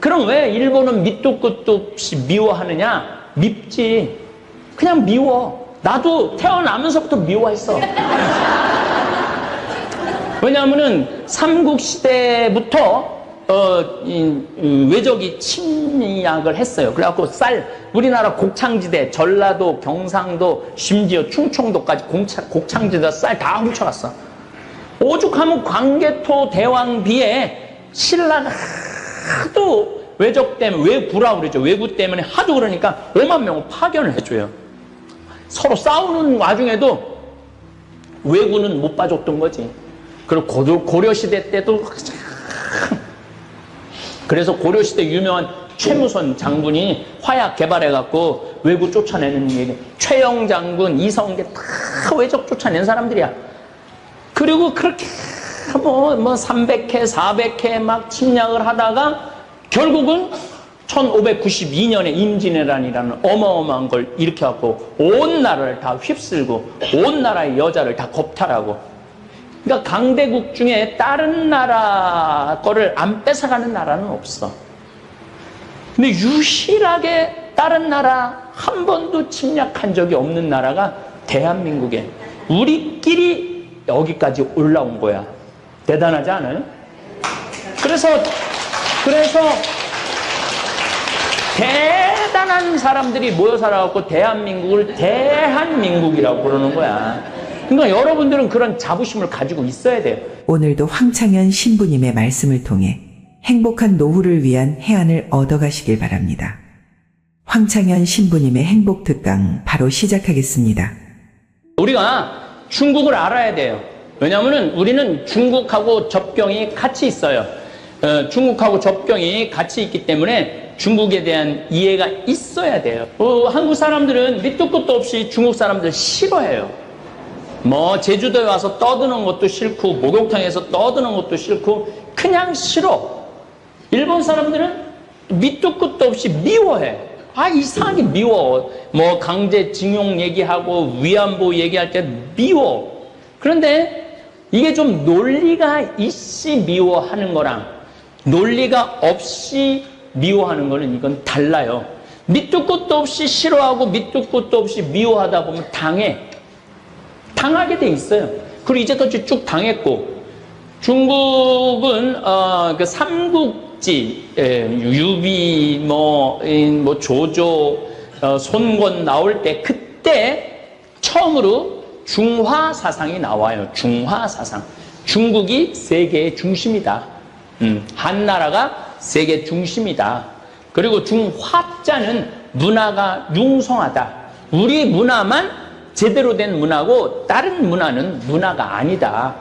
그럼 왜 일본은 밑도 끝도 없이 미워하느냐? 밉지. 그냥 미워. 나도 태어나면서부터 미워했어. 왜냐하면은 삼국시대부터 외적이 침략을 했어요. 그래갖고 우리나라 곡창지대, 전라도, 경상도, 심지어 충청도까지 곡창지대 쌀 다 훔쳐갔어. 오죽하면 광개토 대왕비에 신라가 하도 외적 때문에, 외구라고 그러죠. 외구 때문에 하도 그러니까 5만 명을 파견을 해줘요. 서로 싸우는 와중에도 외구는 못 봐줬던 거지. 그리고 고려시대 때도, 그래서 고려시대 유명한 최무선 장군이 화약 개발해갖고 외구 쫓아내는 얘기. 최영 장군, 이성계 다 외적 쫓아낸 사람들이야. 그리고 그렇게 뭐 300회, 400회 막 침략을 하다가 결국은 1592년에 임진왜란이라는 어마어마한 걸 일으켜갖고 온 나라를 다 휩쓸고 온 나라의 여자를 다 겁탈하고. 그러니까 강대국 중에 다른 나라 거를 안 뺏어가는 나라는 없어. 근데 유일하게 다른 나라 한 번도 침략한 적이 없는 나라가 대한민국에 우리끼리 여기까지 올라온 거야. 대단하지 않아요? 그래서 대단한 사람들이 모여 살아갖고 대한민국을 대한민국이라고 그러는 거야. 그러니까 여러분들은 그런 자부심을 가지고 있어야 돼요. 오늘도 황창현 신부님의 말씀을 통해 행복한 노후를 위한 해안을 얻어가시길 바랍니다. 황창현 신부님의 행복 특강 바로 시작하겠습니다. 우리가 중국을 알아야 돼요. 왜냐하면 우리는 중국하고 접경이 같이 있어요. 중국하고 접경이 같이 있기 때문에 중국에 대한 이해가 있어야 돼요. 한국 사람들은 밑도 끝도 없이 중국 사람들 싫어해요. 뭐 제주도에 와서 떠드는 것도 싫고 목욕탕에서 떠드는 것도 싫고 그냥 싫어. 일본 사람들은 밑도 끝도 없이 미워해. 이상하게 미워. 뭐 강제징용 얘기하고 위안부 얘기할 때 미워. 그런데 이게 좀 논리가 있이 미워하는 거랑 논리가 없이 미워하는 거는 이건 달라요. 밑도 끝도 없이 싫어하고 밑도 끝도 없이 미워하다 보면 당하게 돼 있어요. 그리고 이제까지 쭉 당했고, 중국은 그 삼국지, 유비, 조조, 손권 나올 때 그때 처음으로 중화 사상이 나와요. 중화 사상. 중국이 세계의 중심이다. 한나라가 세계 중심이다. 그리고 중화자는 문화가 융성하다. 우리 문화만 제대로 된 문화고 다른 문화는 문화가 아니다.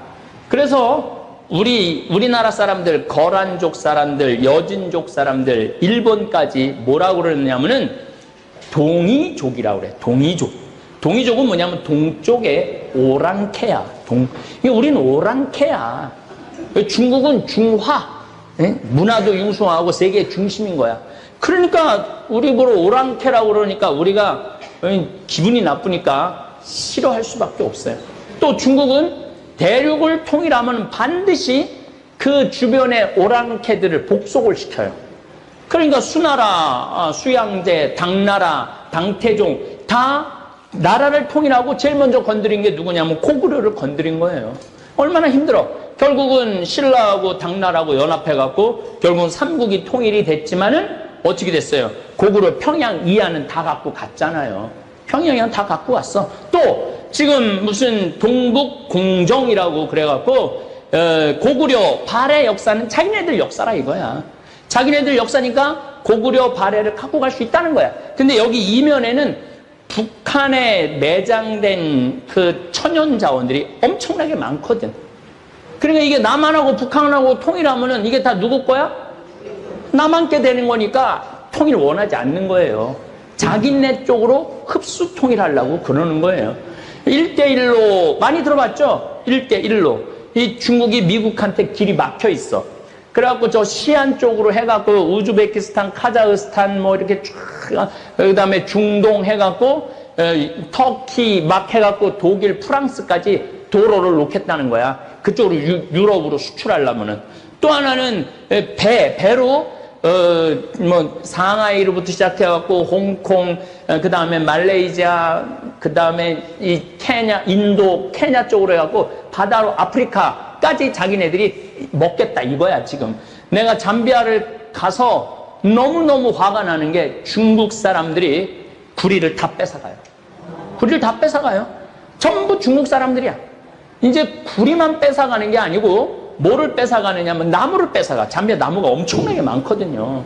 그래서 우리나라 사람들, 거란족 사람들, 여진족 사람들, 일본까지 뭐라고 그러냐면은 동이족이라고 그래. 동이족. 동이족은 뭐냐면 동쪽의 오랑캐야. 우리는 오랑캐야. 중국은 중화. 문화도 융성하고 세계 중심인 거야. 그러니까 우리 보러 오랑캐라고 그러니까 우리가 기분이 나쁘니까 싫어할 수밖에 없어요. 또 중국은 대륙을 통일하면 반드시 그 주변의 오랑캐들을 복속을 시켜요. 그러니까 수나라, 수양제, 당나라, 당태종 다 나라를 통일하고 제일 먼저 건드린 게 누구냐면 고구려를 건드린 거예요. 얼마나 힘들어. 결국은 신라하고 당나라하고 연합해갖고 결국은 삼국이 통일이 됐지만은 어떻게 됐어요? 고구려 평양 이하는 다 갖고 갔잖아요. 평양이는 다 갖고 왔어. 또 지금 무슨 동북 공정이라고 그래갖고 고구려 발해 역사는 자기네들 역사라 이거야. 자기네들 역사니까 고구려 발해를 갖고 갈 수 있다는 거야. 근데 여기 이면에는 북한에 매장된 그 천연 자원들이 엄청나게 많거든. 그러니까 이게 남한하고 북한하고 통일하면은 이게 다 누구 거야? 남한께 되는 거니까 통일 원하지 않는 거예요. 자기네 쪽으로 흡수 통일하려고 그러는 거예요. 1대1로 많이 들어봤죠? 1대1로. 이 중국이 미국한테 길이 막혀 있어. 그래갖고 저 시안 쪽으로 해갖고 우즈베키스탄, 카자흐스탄 뭐 이렇게 쭉, 그 다음에 중동 해갖고 터키 막 해갖고 독일, 프랑스까지 도로를 놓겠다는 거야. 그쪽으로 유럽으로 수출하려면은. 또 하나는 배로 뭐 상하이로부터 시작해갖고 홍콩, 그 다음에 말레이시아, 그 다음에 이 케냐, 인도, 케냐 쪽으로 해갖고 바다로 아프리카까지 자기네들이 먹겠다 이거야 지금. 내가 잠비아를 가서 너무너무 화가 나는 게 중국 사람들이 구리를 다 뺏어가요. 구리를 다 뺏어가요. 전부 중국 사람들이야. 이제 구리만 뺏어가는 게 아니고 뭐를 뺏어가느냐면 나무를 뺏어가. 잠비아 나무가 엄청나게 많거든요.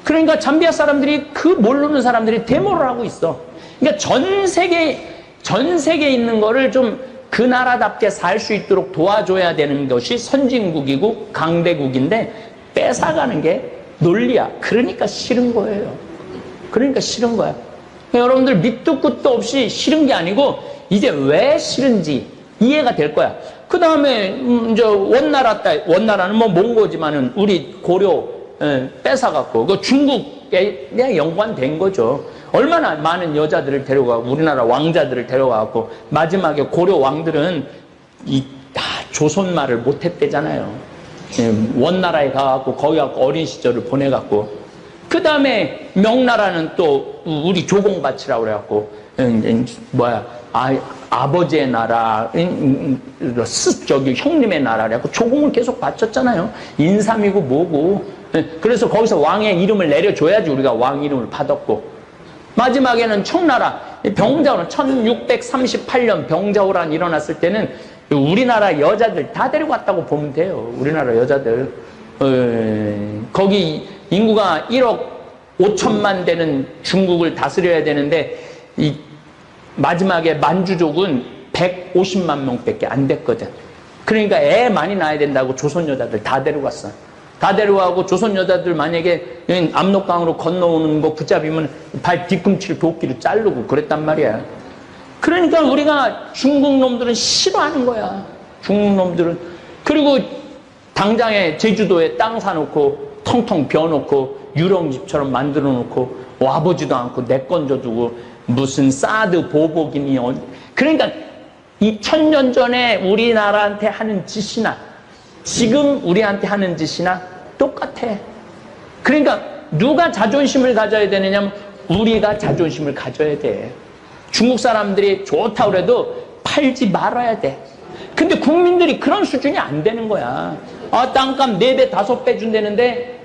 그러니까 잠비아 사람들이 그 모르는 사람들이 데모를 하고 있어. 그러니까 전 세계에 있는 거를 좀 그 나라답게 살 수 있도록 도와줘야 되는 것이 선진국이고 강대국인데 뺏어가는 게 논리야. 그러니까 싫은 거예요. 그러니까 싫은 거야. 여러분들 밑도 끝도 없이 싫은 게 아니고 이제 왜 싫은지 이해가 될 거야. 그 다음에 원나라는 뭐 몽고지만은 우리 고려 뺏어갖고 그 중국에 연관된 거죠. 얼마나 많은 여자들을 데려가고 우리나라 왕자들을 데려가고 마지막에 고려 왕들은 조선 말을 못했대잖아요. 원나라에 가갖고 거기 가고 어린 시절을 보내갖고 그 다음에 명나라는 또 우리 조공바치라고 그래갖고 아버지의 나라, 형님의 나라라고 조공을 계속 바쳤잖아요. 인삼이고 뭐고. 그래서 거기서 왕의 이름을 내려줘야지 우리가 왕 이름을 받았고. 마지막에는 청나라, 병자호란 1638년 병자호란이 일어났을 때는 우리나라 여자들 다 데리고 왔다고 보면 돼요. 우리나라 여자들. 거기 인구가 1억 5천만 되는 중국을 다스려야 되는데 마지막에 만주족은 150만 명밖에 안 됐거든. 그러니까 애 많이 낳아야 된다고 조선 여자들 다 데려갔어. 다 데려가고 조선 여자들 만약에 압록강으로 건너오는 거 붙잡으면 발 뒤꿈치를 도끼로 자르고 그랬단 말이야. 그러니까 우리가 중국 놈들은 싫어하는 거야. 중국 놈들은. 그리고 당장에 제주도에 땅 사놓고 텅텅 비워놓고 유령집처럼 만들어 놓고 와보지도 않고 내 건 줘두고 무슨 사드 보복이니. 그러니까 2000년 전에 우리나라한테 하는 짓이나 지금 우리한테 하는 짓이나 똑같아. 그러니까 누가 자존심을 가져야 되느냐면 우리가 자존심을 가져야 돼. 중국 사람들이 좋다고 그래도 팔지 말아야 돼. 근데 국민들이 그런 수준이 안 되는 거야. 땅값 4배, 5배 준다는데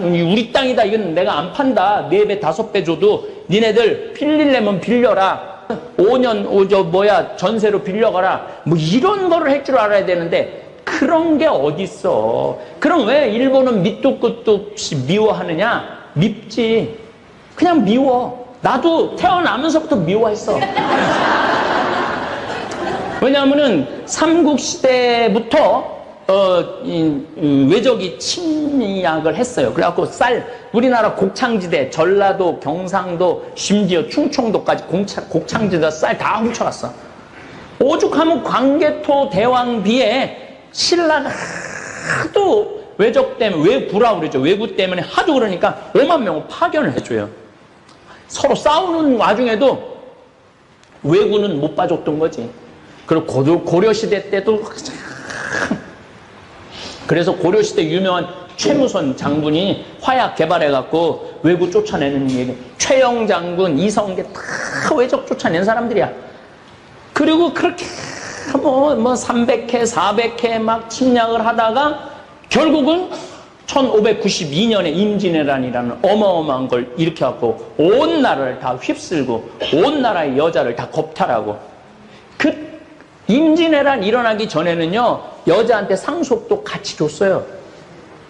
우리 땅이다. 이건 내가 안 판다. 4배, 5배 줘도 니네들 빌리려면 빌려라. 5년, 전세로 빌려가라. 뭐 이런 거를 할 줄 알아야 되는데 그런 게 어딨어. 그럼 왜 일본은 밑도 끝도 없이 미워하느냐? 밉지. 그냥 미워. 나도 태어나면서부터 미워했어. 왜냐하면은 삼국시대부터 외적이 침략을 했어요. 그래갖고 우리나라 곡창지대, 전라도, 경상도, 심지어 충청도까지 곡창지대 쌀 다 훔쳐갔어. 오죽하면 광개토 대왕비에 신라가 하도 외적 때문에, 외구라고 그러죠. 외구 때문에 하도 그러니까 5만 명을 파견을 해줘요. 서로 싸우는 와중에도 외구는 못 봐줬던 거지. 그리고 고려시대 때도 그래서 고려시대 유명한 최무선 장군이 화약 개발해갖고 외구 쫓아내는 얘기. 최영 장군, 이성계 다 외적 쫓아낸 사람들이야. 그리고 그렇게 300회, 400회 막 침략을 하다가 결국은 1592년에 임진왜란이라는 어마어마한 걸 일으켜갖고 온 나라를 다 휩쓸고 온 나라의 여자를 다 겁탈하고. 그 임진왜란 일어나기 전에는요 여자한테 상속도 같이 줬어요.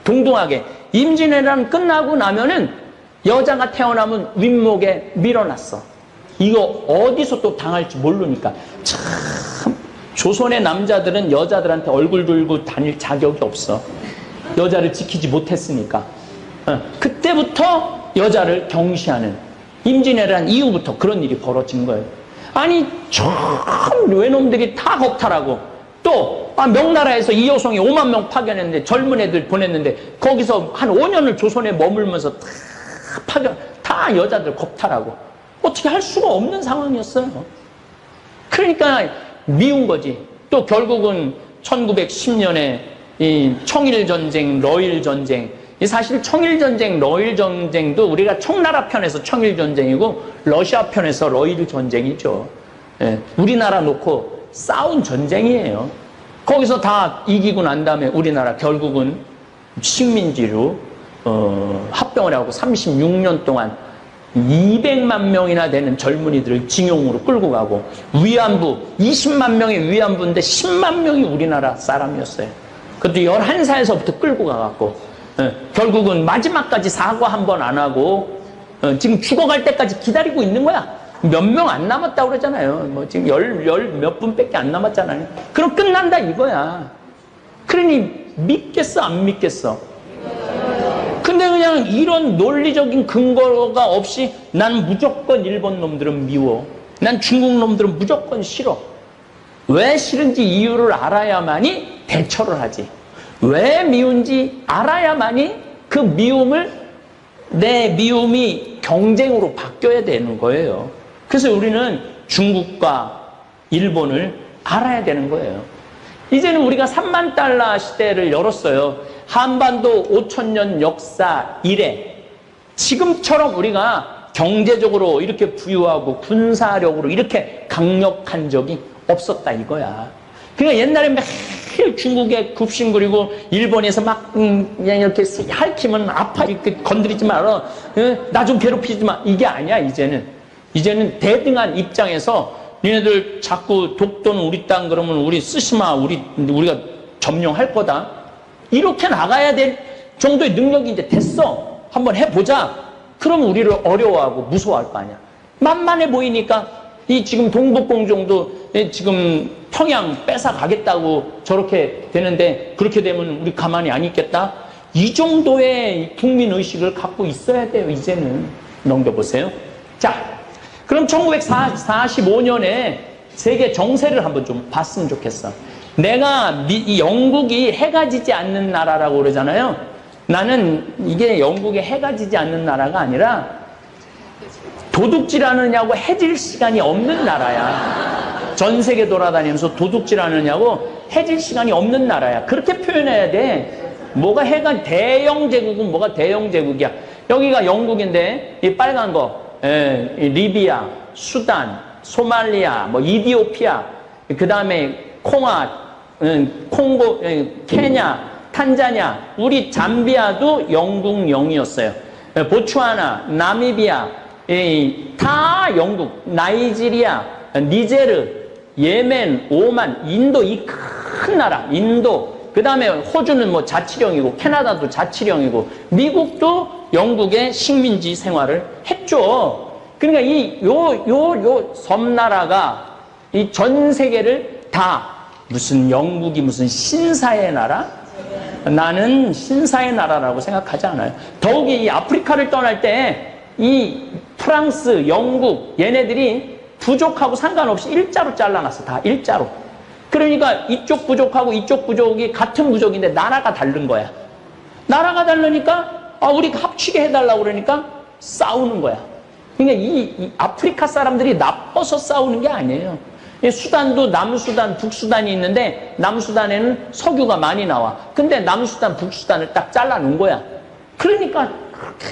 동등하게. 임진왜란 끝나고 나면은 여자가 태어나면 윗목에 밀어놨어. 이거 어디서 또 당할지 모르니까. 참 조선의 남자들은 여자들한테 얼굴 들고 다닐 자격이 없어. 여자를 지키지 못했으니까. 그때부터 여자를 경시하는, 임진왜란 이후부터 그런 일이 벌어진 거예요. 아니 참 외놈들이 다 겁탈하고 또 명나라에서 이효성이 5만 명 파견했는데 젊은 애들 보냈는데 거기서 한 5년을 조선에 머물면서 다 여자들 겁탈하고 어떻게 할 수가 없는 상황이었어요. 그러니까 미운 거지. 또 결국은 1910년에 이 청일전쟁, 러일전쟁, 이 사실 청일전쟁, 러일전쟁도 우리가 청나라 편에서 청일전쟁이고 러시아 편에서 러일전쟁이죠. 예, 우리나라 놓고 싸운 전쟁이에요. 거기서 다 이기고 난 다음에 우리나라 결국은 식민지로 합병을 하고 36년 동안 200만 명이나 되는 젊은이들을 징용으로 끌고 가고 위안부 20만 명의 위안부인데 10만 명이 우리나라 사람이었어요. 그것도 11살에서부터 끌고 가갖고 결국은 마지막까지 사과 한 번 안 하고 지금 죽어갈 때까지 기다리고 있는 거야. 몇 명 안 남았다고 그러잖아요. 뭐 지금 열 몇 분밖에 안 남았잖아요. 그럼 끝난다 이거야. 그러니 믿겠어 안 믿겠어? 근데 그냥 이런 논리적인 근거가 없이 난 무조건 일본 놈들은 미워. 난 중국 놈들은 무조건 싫어. 왜 싫은지 이유를 알아야만이 대처를 하지. 왜 미운지 알아야만이 그 미움을 내 미움이 경쟁으로 바뀌어야 되는 거예요. 그래서 우리는 중국과 일본을 알아야 되는 거예요. 이제는 우리가 3만 달러 시대를 열었어요. 한반도 5,000년 역사 이래 지금처럼 우리가 경제적으로 이렇게 부유하고 군사력으로 이렇게 강력한 적이 없었다 이거야. 그러니까 옛날에 매일 중국에 굽신거리고 일본에서 막 그냥 이렇게 핥히면 아파 이렇게 건드리지 마라. 나 좀 괴롭히지 마. 이게 아니야 이제는 대등한 입장에서 니네들 자꾸 독도는 우리 땅 그러면 우리 쓰시마 우리가 점령할 거다. 이렇게 나가야 될 정도의 능력이 이제 됐어. 한번 해보자. 그럼 우리를 어려워하고 무서워할 거 아니야. 만만해 보이니까 이 지금 동북공정도 지금 평양 뺏어가겠다고 저렇게 되는데 그렇게 되면 우리 가만히 안 있겠다. 이 정도의 국민의식을 갖고 있어야 돼요. 이제는 넘겨보세요. 자, 그럼 1945년에 세계 정세를 한번 좀 봤으면 좋겠어. 내가 이 영국이 해가 지지 않는 나라라고 그러잖아요. 나는 이게 영국이 해가 지지 않는 나라가 아니라 도둑질하느냐고 해질 시간이 없는 나라야. 전 세계 돌아다니면서 도둑질하느냐고 해질 시간이 없는 나라야. 그렇게 표현해야 돼. 뭐가 해가 대영 제국은 뭐가 대영 제국이야. 여기가 영국인데 이 빨간 거 리비아, 수단, 소말리아, 뭐 이디오피아, 그 다음에 콩고, 케냐, 탄자니아, 우리 잠비아도 영국령이었어요. 보츠와나, 나미비아, 다 영국, 나이지리아, 니제르, 예멘, 오만, 인도 이 큰 나라, 인도, 그 다음에 호주는 뭐 자치령이고, 캐나다도 자치령이고, 미국도 영국의 식민지 생활을 했죠. 그러니까 요 섬나라가 이 전 세계를 다 무슨 영국이 무슨 신사의 나라? 나는 신사의 나라라고 생각하지 않아요. 더욱이 이 아프리카를 떠날 때 이 프랑스, 영국 얘네들이 부족하고 상관없이 일자로 잘라놨어. 다 일자로. 그러니까 이쪽 부족하고 이쪽 부족이 같은 부족인데 나라가 다른 거야. 나라가 다르니까 우리 합치게 해달라고 그러니까 싸우는 거야. 그러니까 이 아프리카 사람들이 나빠서 싸우는 게 아니에요. 수단도 남수단, 북수단이 있는데 남수단에는 석유가 많이 나와. 근데 남수단, 북수단을 딱 잘라놓은 거야. 그러니까 그렇게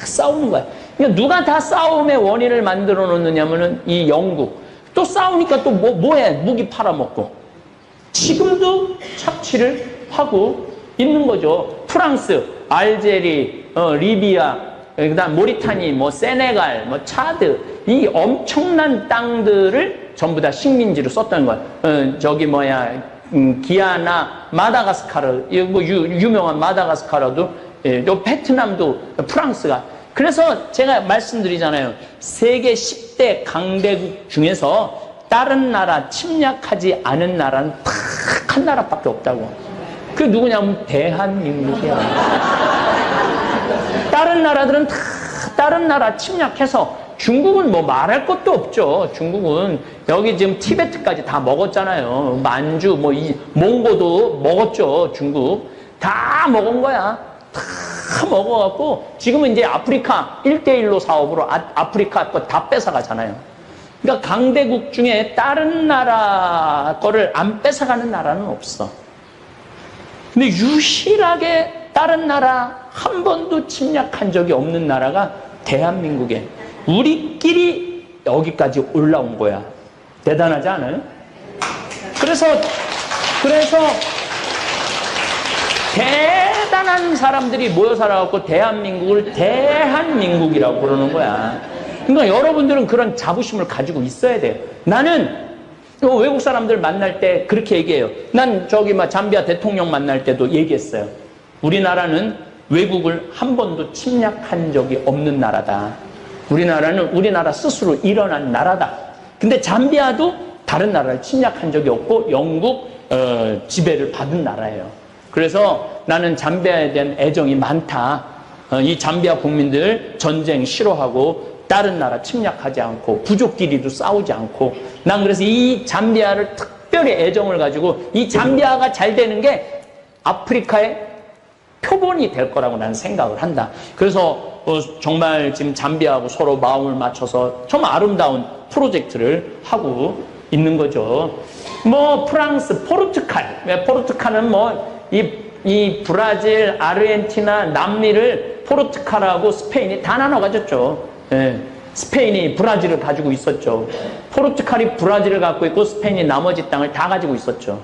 싸우는 거야. 그러니까 누가 다 싸움의 원인을 만들어 놓느냐면은 이 영국. 또 싸우니까 또 뭐해? 무기 팔아먹고. 지금도 착취를 하고 있는 거죠. 프랑스, 알제리, 리비아, 그다음 모리타니, 뭐 세네갈, 뭐 차드 이 엄청난 땅들을 전부 다 식민지로 썼던 거예요. 저기 기아나, 마다가스카르, 뭐 유명한 마다가스카르도, 요 베트남도 프랑스가. 그래서 제가 말씀드리잖아요. 세계 10대 강대국 중에서 다른 나라 침략하지 않은 나라는 딱 한 나라밖에 없다고. 그게 누구냐면 대한민국이야. 다른 나라들은 다 다른 나라 침략해서 중국은 뭐 말할 것도 없죠. 중국은 여기 지금 티베트까지 다 먹었잖아요. 만주 뭐 몽고도 먹었죠. 중국 다 먹은 거야. 다 먹어갖고 지금은 이제 아프리카 1대1로 사업으로 아프리카 거 다 뺏어가잖아요. 그러니까 강대국 중에 다른 나라 거를 안 뺏어가는 나라는 없어. 근데 유일하게 다른 나라 한 번도 침략한 적이 없는 나라가 대한민국에 우리끼리 여기까지 올라온 거야. 대단하지 않아요? 그래서 대단한 사람들이 모여 살아갖고 대한민국을 대한민국이라고 그러는 거야. 그러니까 여러분들은 그런 자부심을 가지고 있어야 돼요. 나는 외국 사람들 만날 때 그렇게 얘기해요. 난 잠비아 대통령 만날 때도 얘기했어요. 우리나라는 외국을 한 번도 침략한 적이 없는 나라다. 우리나라는 우리나라 스스로 일어난 나라다. 근데 잠비아도 다른 나라를 침략한 적이 없고 영국 지배를 받은 나라예요. 그래서 나는 잠비아에 대한 애정이 많다. 이 잠비아 국민들 전쟁 싫어하고 다른 나라 침략하지 않고 부족끼리도 싸우지 않고, 난 그래서 이 잠비아를 특별히 애정을 가지고 이 잠비아가 잘 되는 게 아프리카의 표본이 될 거라고 나는 생각을 한다. 그래서 정말 지금 잠비아하고 서로 마음을 맞춰서 정말 아름다운 프로젝트를 하고 있는 거죠. 프랑스, 포르투갈은 이 브라질, 아르헨티나, 남미를 포르투갈하고 스페인이 다 나눠 가졌죠. 예, 스페인이 브라질을 가지고 있었죠. 포르투갈이 브라질을 갖고 있고 스페인이 나머지 땅을 다 가지고 있었죠.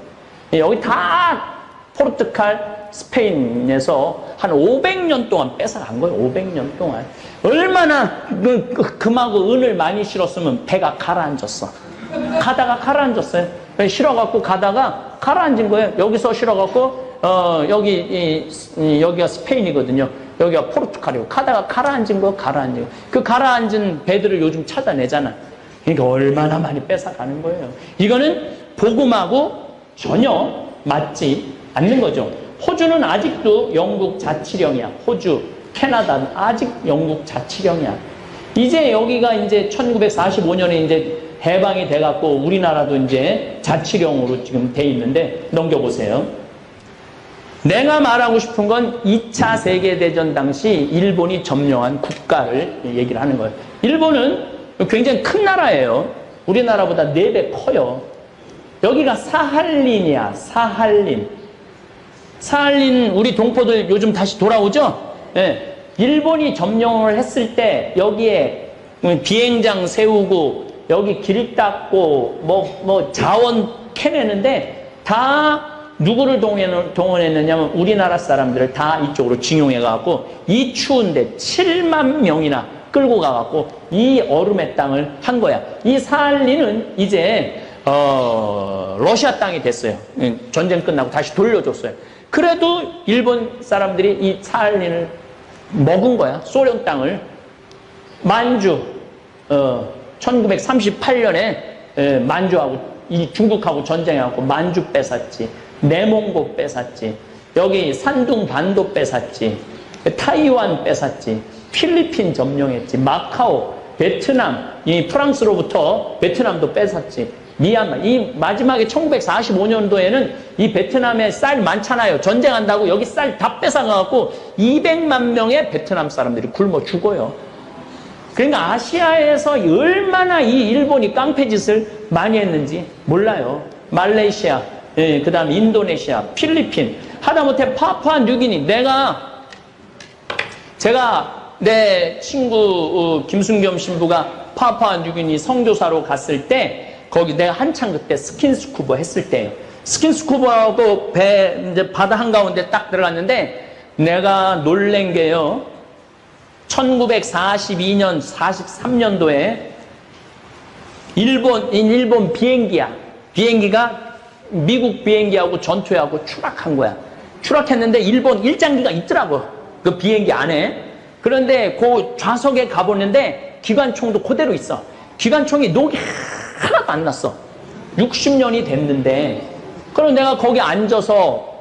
예, 여기 다 포르투갈, 스페인에서 한 500년 동안 뺏어간 거예요. 500년 동안. 얼마나 금하고 은을 많이 실었으면 배가 가라앉았어. 가다가 가라앉았어요. 실어갖고 가다가 가라앉은 거예요. 여기서 실어갖고 여기가 스페인이거든요. 여기가 포르투갈이고, 가다가 가라앉은 거, 그 가라앉은 배들을 요즘 찾아내잖아. 그러니까 얼마나 많이 뺏어가는 거예요. 이거는 복음하고 전혀 맞지 않는 거죠. 호주는 아직도 영국 자치령이야. 호주, 캐나다는 아직 영국 자치령이야. 이제 여기가 이제 1945년에 이제 해방이 돼갖고 우리나라도 이제 자치령으로 지금 돼 있는데, 넘겨보세요. 내가 말하고 싶은 건 2차 세계대전 당시 일본이 점령한 국가를 얘기를 하는 거예요. 일본은 굉장히 큰 나라예요. 우리나라보다 4배 커요. 여기가 사할린이야. 사할린 우리 동포들 요즘 다시 돌아오죠? 예. 일본이 점령을 했을 때 여기에 비행장 세우고 여기 길 닦고 자원 캐내는데 다 누구를 동원했느냐면 우리나라 사람들을 다 이쪽으로 징용해가지고 이 추운데 7만 명이나 끌고 가갖고 이 얼음의 땅을 한 거야. 이 사할린은 이제 러시아 땅이 됐어요. 전쟁 끝나고 다시 돌려줬어요. 그래도 일본 사람들이 이 사할린을 먹은 거야. 소련 땅을. 만주 1938년에 만주하고 이 중국하고 전쟁해갖고 만주 뺏었지. 내몽고 뺏었지. 여기 산둥 반도 뺏었지. 타이완 뺏었지. 필리핀 점령했지. 마카오, 베트남, 이 프랑스로부터 베트남도 뺏었지. 미얀마. 이 마지막에 1945년도에는 이 베트남에 쌀 많잖아요. 전쟁한다고 여기 쌀 다 뺏어가갖고 200만 명의 베트남 사람들이 굶어 죽어요. 그러니까 아시아에서 얼마나 이 일본이 깡패짓을 많이 했는지 몰라요. 말레이시아, 그 다음 인도네시아, 필리핀, 하다못해 파푸아 뉴기니. 제가 내 친구 김순겸 신부가 파푸아 뉴기니 선교사로 갔을 때 거기 내가 한창 그때 스킨스쿠버 했을 때예요. 스킨스쿠버하고 배 이제 바다 한가운데 딱 들어갔는데 내가 놀란 게요. 1942년, 43년도에 일본 비행기야. 비행기가 미국 비행기하고 전투해하고 추락한 거야. 추락했는데 일본 일장기가 있더라고. 그 비행기 안에. 그런데 그 좌석에 가보는데 기관총도 그대로 있어. 기관총이 녹이 하나도 안 났어. 60년이 됐는데. 그럼 내가 거기 앉아서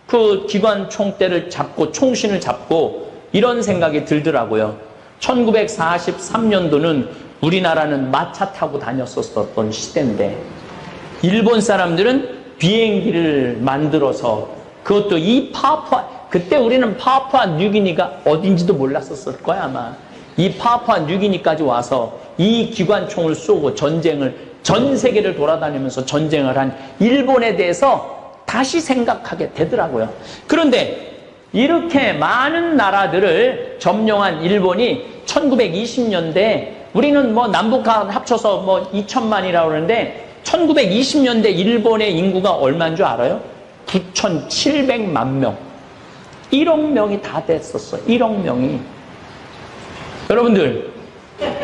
그 기관총대를 잡고 총신을 잡고 이런 생각이 들더라고요. 1943년도는 우리나라는 마차 타고 다녔었던 시대인데 일본 사람들은 비행기를 만들어서 그것도 이 그때 우리는 파푸아 뉴기니가 어딘지도 몰랐었을 거야 아마. 이 파푸아 뉴기니까지 와서 이 기관총을 쏘고 전 세계를 돌아다니면서 전쟁을 한 일본에 대해서 다시 생각하게 되더라고요. 그런데 이렇게 많은 나라들을 점령한 일본이 1920년대 우리는 뭐 남북 합쳐서 뭐 2천만이라고 그러는데 1920년대 일본의 인구가 얼마인 줄 알아요? 9,700만 명. 1억 명이 다 됐었어. 1억 명이. 여러분들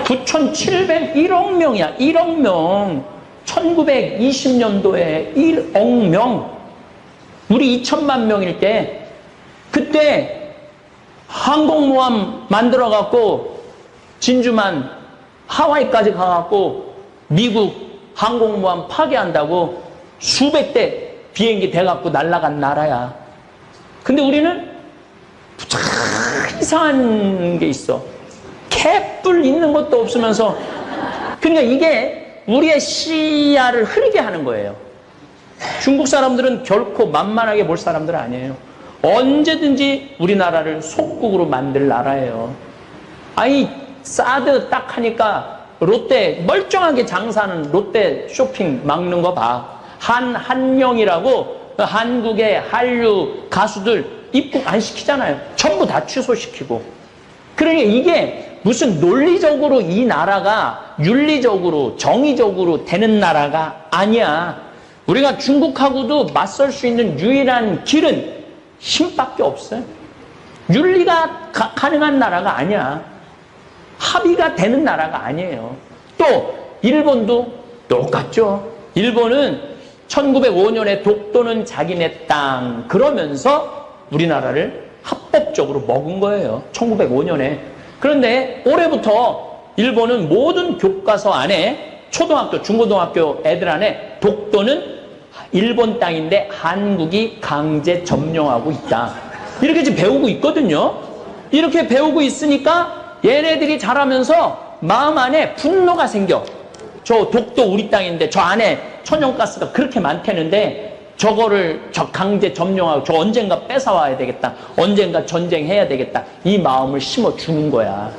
9,701억 명이야. 1억 명. 1920년도에 1억 명. 우리 2천만 명일 때 그때 항공모함 만들어갖고 진주만 하와이까지 가갖고 미국 항공모함 파괴한다고 수백 대 비행기 대갖고 날아간 나라야. 근데 우리는 참 이상한 게 있어. 개뿔 있는 것도 없으면서 그러니까 이게 우리의 시야를 흐리게 하는 거예요. 중국 사람들은 결코 만만하게 볼 사람들 아니에요. 언제든지 우리나라를 속국으로 만들 나라예요. 아니 사드 딱 하니까 롯데 멀쩡하게 장사하는 롯데 쇼핑 막는 거 봐. 한영이라고 한국의 한류 가수들 입국 안 시키잖아요. 전부 다 취소시키고. 그러니까 이게 무슨 논리적으로 이 나라가 윤리적으로 정의적으로 되는 나라가 아니야. 우리가 중국하고도 맞설 수 있는 유일한 길은 힘밖에 없어요. 윤리가 가능한 나라가 아니야. 합의가 되는 나라가 아니에요. 또 일본도 똑같죠. 일본은 1905년에 독도는 자기네 땅 그러면서 우리나라를 합법적으로 먹은 거예요. 1905년에. 그런데 올해부터 일본은 모든 교과서 안에 초등학교, 중고등학교 애들 안에 독도는 일본 땅인데 한국이 강제 점령하고 있다. 이렇게 지금 배우고 있거든요. 이렇게 배우고 있으니까 얘네들이 자라면서 마음 안에 분노가 생겨. 저 독도 우리 땅인데 저 안에 천연가스가 그렇게 많다는데 저거를 저 강제 점령하고 저 언젠가 뺏어와야 되겠다. 언젠가 전쟁해야 되겠다. 이 마음을 심어주는 거야.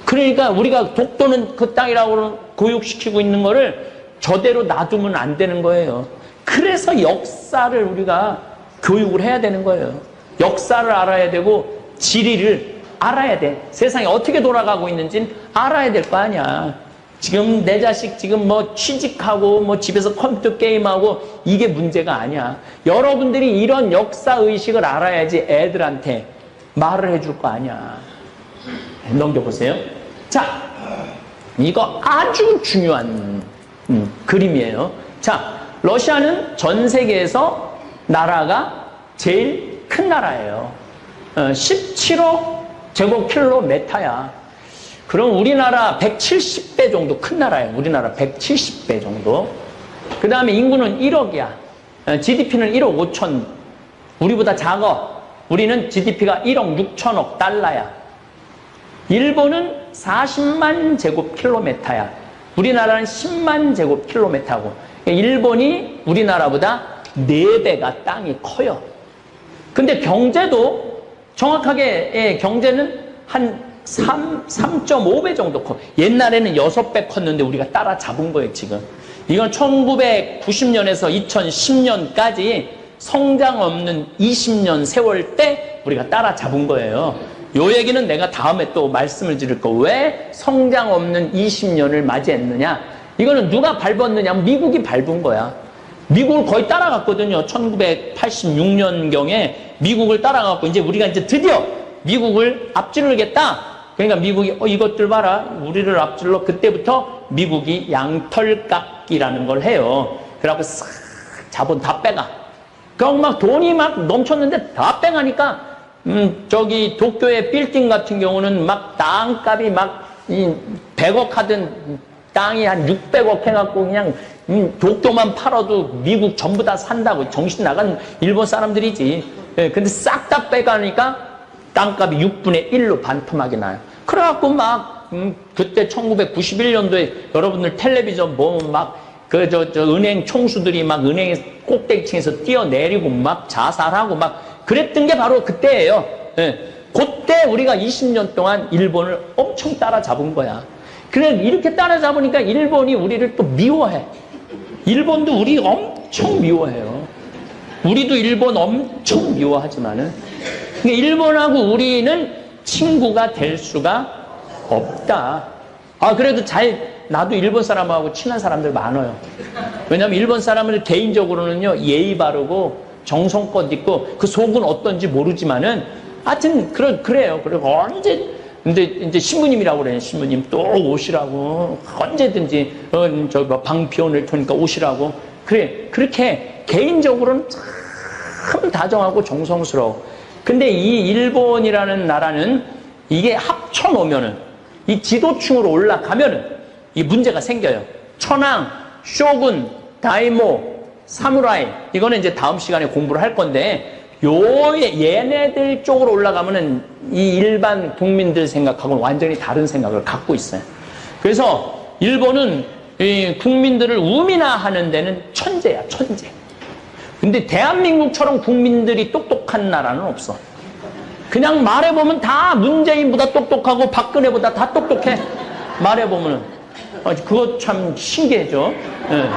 그러니까 우리가 독도는 그 땅이라고 교육시키고 있는 거를 저대로 놔두면 안 되는 거예요. 그래서 역사를 우리가 교육을 해야 되는 거예요. 역사를 알아야 되고 지리를 알아야 돼. 세상이 어떻게 돌아가고 있는지는 알아야 될 거 아니야. 지금 내 자식 지금 뭐 취직하고 뭐 집에서 컴퓨터 게임하고 이게 문제가 아니야. 여러분들이 이런 역사의식을 알아야지 애들한테 말을 해줄 거 아니야. 넘겨보세요. 자, 이거 아주 중요한 그림이에요. 자, 러시아는 전 세계에서 나라가 제일 큰 나라예요. 17억 제곱킬로미터야. 그럼 우리나라 170배 정도 큰 나라예요. 우리나라 170배 정도. 그 다음에 인구는 1억이야. GDP는 1억 5천. 우리보다 작아. 우리는 GDP가 1억 6천억 달러야. 일본은 40만 제곱킬로미터야. 우리나라는 10만 제곱킬로미터고. 일본이 우리나라보다 4배가 땅이 커요. 근데 경제도 정확하게 경제는 한 3.5배 정도 커. 옛날에는 6배 컸는데 우리가 따라잡은 거예요, 지금. 이건 1990년에서 2010년까지 성장 없는 20년 세월 때 우리가 따라잡은 거예요. 요 얘기는 내가 다음에 또 말씀을 드릴 거. 왜 성장 없는 20년을 맞이했느냐? 이거는 누가 밟았느냐? 미국이 밟은 거야. 미국을 거의 따라갔거든요. 1986년경에 미국을 따라갔고 이제 우리가 이제 드디어 미국을 앞지르겠다. 그러니까 미국이 이것들 봐라. 우리를 앞질러. 그때부터 미국이 양털깎기라는 걸 해요. 그래갖고 싹 자본 다 빼가. 그럼 막 돈이 막 넘쳤는데 다 빼가니까 저기 도쿄의 빌딩 같은 경우는 막 땅값이 막 100억 하던 땅이 한 600억 해갖고 그냥 도쿄만 팔아도 미국 전부 다 산다고 정신 나간 일본 사람들이지. 예, 근데 싹 다 빼가니까 땅값이 6분의 1로 반토막이 나요. 그래갖고 막 그때 1991년도에 여러분들 텔레비전 보면 막 은행 총수들이 막 은행 꼭대기층에서 뛰어내리고 막 자살하고 막 그랬던 게 바로 그때예요. 예. 그때 우리가 20년 동안 일본을 엄청 따라잡은 거야. 그래 이렇게 따라잡으니까 일본이 우리를 또 미워해. 일본도 우리 엄청 미워해요. 우리도 일본 엄청 미워하지만은, 근데 일본하고 우리는 친구가 될 수가 없다. 그래도 나도 일본 사람하고 친한 사람들 많아요. 왜냐면 일본 사람을 개인적으로는요, 예의 바르고 정성껏 있고, 그 속은 어떤지 모르지만은, 하여튼, 그래요. 그리고 근데 이제 신부님이라고 그래요. 신부님 또 오시라고. 언제든지, 방 비워낼 테니까 오시라고. 그래. 그렇게 개인적으로는 참 다정하고 정성스러워. 근데 이 일본이라는 나라는 이게 합쳐놓으면은, 이 지도층으로 올라가면은, 이 문제가 생겨요. 천황, 쇼군, 다이모, 사무라이. 이거는 이제 다음 시간에 공부를 할 건데, 얘네들 쪽으로 올라가면은 이 일반 국민들 생각하고는 완전히 다른 생각을 갖고 있어요. 그래서 일본은 이 국민들을 우민화하는 데는 천재야, 천재. 근데 대한민국처럼 국민들이 똑똑한 나라는 없어. 그냥 말해보면 다 문재인보다 똑똑하고 박근혜보다 다 똑똑해. 말해보면은. 그거 참 신기해져. 네.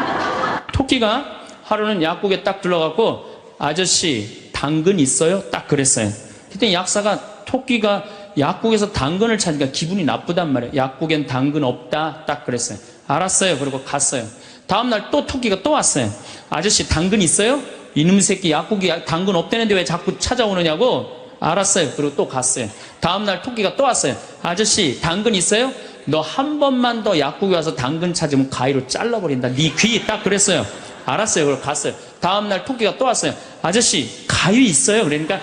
토끼가 하루는 약국에 딱 들러가고, 아저씨, 당근 있어요? 딱 그랬어요. 그때 약사가 토끼가 약국에서 당근을 찾으니까 기분이 나쁘단 말이에요. 약국엔 당근 없다. 딱 그랬어요. 알았어요. 그리고 갔어요. 다음날 또 토끼가 또 왔어요. 아저씨, 당근 있어요? 이놈 새끼 약국에 당근 없다는데 왜 자꾸 찾아오느냐고. 알았어요. 그리고 또 갔어요. 다음날 토끼가 또 왔어요. 아저씨, 당근 있어요? 너 한 번만 더 약국에 와서 당근 찾으면 가위로 잘라버린다. 네 귀. 딱 그랬어요. 알았어요. 그리고 갔어요. 다음날 토끼가 또 왔어요. 아저씨, 가위 있어요? 그러니까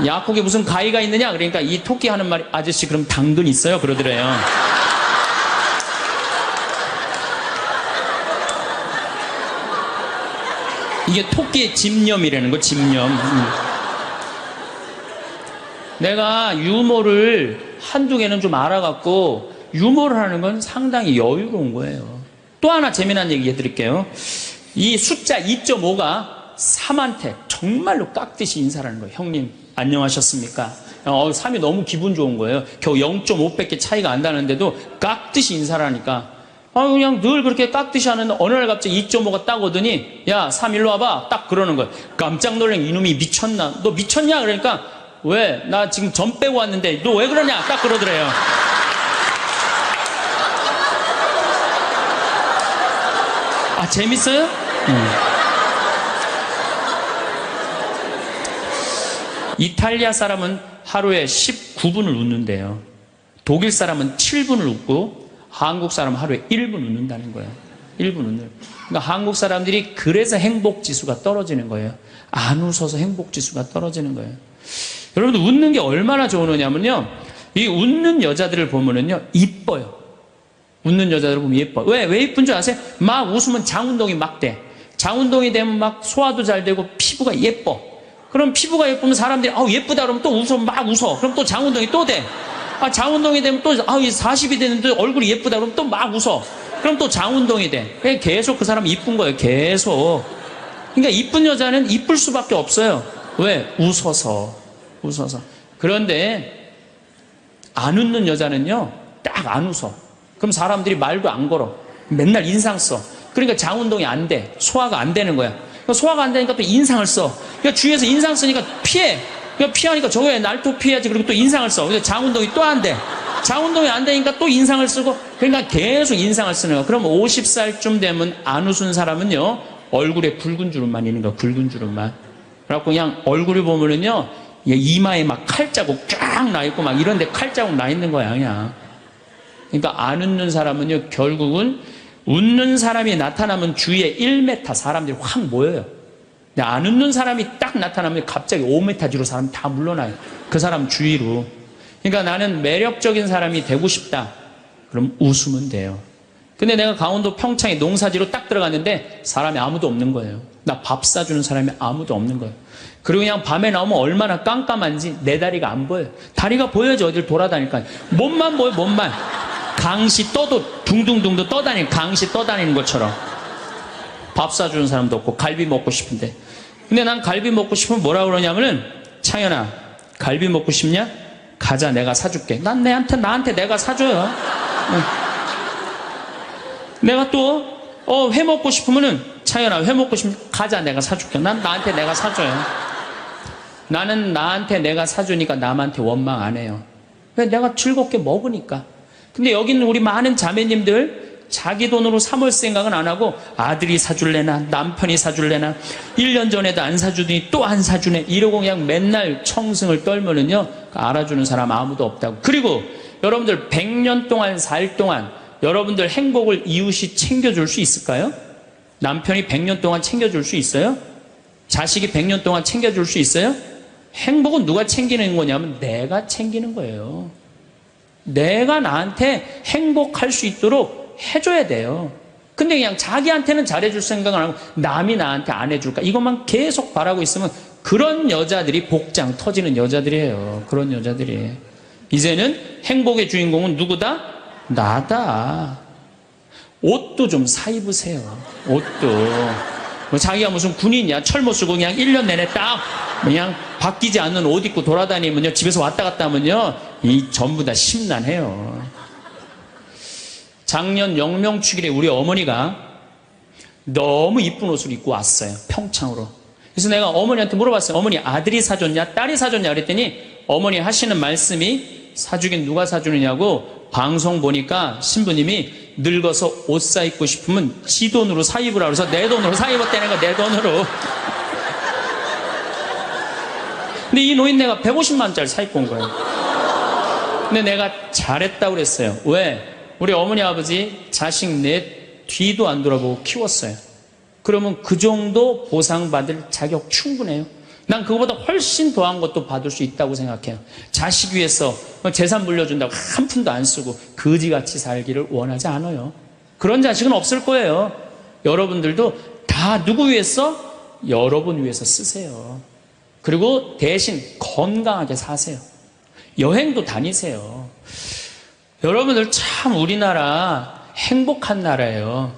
약국에 무슨 가위가 있느냐? 그러니까 이 토끼 하는 말이, 아저씨, 그럼 당근 있어요? 그러더래요. 이게 토끼의 집념이라는 거, 집념. 내가 유머를 한두 개는 좀 알아갖고 유머를 하는 건 상당히 여유로운 거예요. 또 하나 재미난 얘기 해드릴게요. 이 숫자 2.5가 3한테 정말로 깍듯이 인사를 하는 거예요. 형님, 안녕하셨습니까? 3이 너무 기분 좋은 거예요. 겨우 0.5밖에 차이가 안 나는데도 깍듯이 인사를 하니까, 그냥 늘 그렇게 깍듯이 하는데 어느 날 갑자기 2.5가 딱 오더니, 야, 3 일로 와봐. 딱 그러는 거예요. 깜짝 놀란 이놈이 미쳤나? 너 미쳤냐? 그러니까, 왜? 나 지금 점 빼고 왔는데 너 왜 그러냐? 딱 그러더래요. 재밌어요? 이탈리아 사람은 하루에 19분을 웃는데요. 독일 사람은 7분을 웃고 한국 사람은 하루에 1분 웃는다는 거예요. 1분 웃는. 그러니까 한국 사람들이 그래서 행복지수가 떨어지는 거예요. 안 웃어서 행복지수가 떨어지는 거예요. 여러분들 웃는 게 얼마나 좋으냐면요. 이 웃는 여자들을 보면은요, 이뻐요. 웃는 여자들을 보면 예뻐. 왜 이쁜 줄 아세요? 막 웃으면 장운동이 막 돼. 장운동이 되면 막 소화도 잘 되고 피부가 예뻐. 그럼 피부가 예쁘면 사람들이 예쁘다 그러면 또 웃어. 막 웃어. 그럼 또 장운동이 또 돼. 장운동이 되면 또 40이 됐는데 얼굴이 예쁘다 그러면 또 막 웃어. 그럼 또 장운동이 돼. 계속 그 사람이 이쁜 거예요. 계속. 그러니까 이쁜 여자는 이쁠 수밖에 없어요. 왜? 웃어서. 그런데 안 웃는 여자는요, 딱 안 웃어. 그럼 사람들이 말도 안 걸어. 맨날 인상 써. 그러니까 장운동이 안 돼. 소화가 안 되는 거야. 그러니까 소화가 안 되니까 또 인상을 써. 그러니까 주위에서 인상 쓰니까 피해. 그러니까 피하니까 저거에 날도 피해야지. 그리고 또 인상을 써. 그래서 장운동이 또 안 돼. 장운동이 안 되니까 또 인상을 쓰고. 그러니까 계속 인상을 쓰는 거야. 그럼 50살쯤 되면 안 웃은 사람은요, 얼굴에 붉은 주름만 있는 거야. 붉은 주름만. 그래갖고 그냥 얼굴을 보면은요, 이마에 막 칼자국 쫙 나 있고 막 이런데 칼자국 나 있는 거야, 그냥. 그러니까 안 웃는 사람은요, 결국은 웃는 사람이 나타나면 주위에 1m 사람들이 확 모여요. 근데 안 웃는 사람이 딱 나타나면 갑자기 5m 뒤로 사람 다 물러나요. 그 사람 주위로. 그러니까 나는 매력적인 사람이 되고 싶다. 그럼 웃으면 돼요. 근데 내가 강원도 평창에 농사지로 딱 들어갔는데 사람이 아무도 없는 거예요. 나 밥 사주는 사람이 아무도 없는 거예요. 그리고 그냥 밤에 나오면 얼마나 깜깜한지 내 다리가 안 보여요. 다리가 보여야지 어딜 돌아다니까. 몸만 보여, 몸만. 강시 떠도 둥둥둥도 떠다니는, 강시 떠다니는 것처럼. 밥 사주는 사람도 없고 갈비 먹고 싶은데. 근데 난 갈비 먹고 싶으면 뭐라 그러냐면은, 창현아, 갈비 먹고 싶냐? 가자, 내가 사줄게. 난 나한테 내가 사줘요. 내가 또 회 먹고 싶으면은 창현아 회 먹고 싶으면 가자, 내가 사줄게. 난 나한테 내가 사줘요. 나는 나한테 내가 사주니까 남한테 원망 안 해요. 왜? 내가 즐겁게 먹으니까. 근데 여기 있는 우리 많은 자매님들 자기 돈으로 사 먹을 생각은 안 하고 아들이 사줄래나 남편이 사줄래나 1년 전에도 안 사주더니 또 안 사주네 이러고 그냥 맨날 청승을 떨면은요 알아주는 사람 아무도 없다고. 그리고 여러분들 100년 동안 살 동안 여러분들 행복을 이웃이 챙겨줄 수 있을까요? 남편이 100년 동안 챙겨줄 수 있어요? 자식이 100년 동안 챙겨줄 수 있어요? 행복은 누가 챙기는 거냐면 내가 챙기는 거예요. 내가 나한테 행복할 수 있도록 해줘야 돼요. 근데 그냥 자기한테는 잘해줄 생각을 안 하고 남이 나한테 안 해줄까 이것만 계속 바라고 있으면 그런 여자들이 복장 터지는 여자들이에요. 그런 여자들이. 이제는 행복의 주인공은 누구다? 나다. 옷도 좀 사 입으세요. 옷도. 뭐 자기가 무슨 군인이야. 철모 쓰고 그냥 1년 내내 딱 그냥 바뀌지 않는 옷 입고 돌아다니면요. 집에서 왔다 갔다 하면요. 이 전부 다 심란해요. 작년 영명축일에 우리 어머니가 너무 이쁜 옷을 입고 왔어요. 평창으로. 그래서 내가 어머니한테 물어봤어요. 어머니 아들이 사줬냐 딸이 사줬냐 그랬더니 어머니 하시는 말씀이 사주긴 누가 사주느냐고 방송 보니까 신부님이 늙어서 옷 사 입고 싶으면 지 돈으로 사 입으라 그래서 내 돈으로 사 입었다는 거 내 돈으로. 근데 이 노인네가 150만 원짜리 사 입고 온 거예요. 근데 내가 잘했다고 그랬어요. 왜? 우리 어머니 아버지 자식 내 뒤도 안 돌아보고 키웠어요. 그러면 그 정도 보상받을 자격 충분해요. 난 그거보다 훨씬 더한 것도 받을 수 있다고 생각해요. 자식 위해서 재산 물려준다고 한 푼도 안 쓰고 거지같이 살기를 원하지 않아요. 그런 자식은 없을 거예요. 여러분들도 다 누구 위해서? 여러분 위해서 쓰세요. 그리고 대신 건강하게 사세요. 여행도 다니세요. 여러분들 참 우리나라 행복한 나라예요.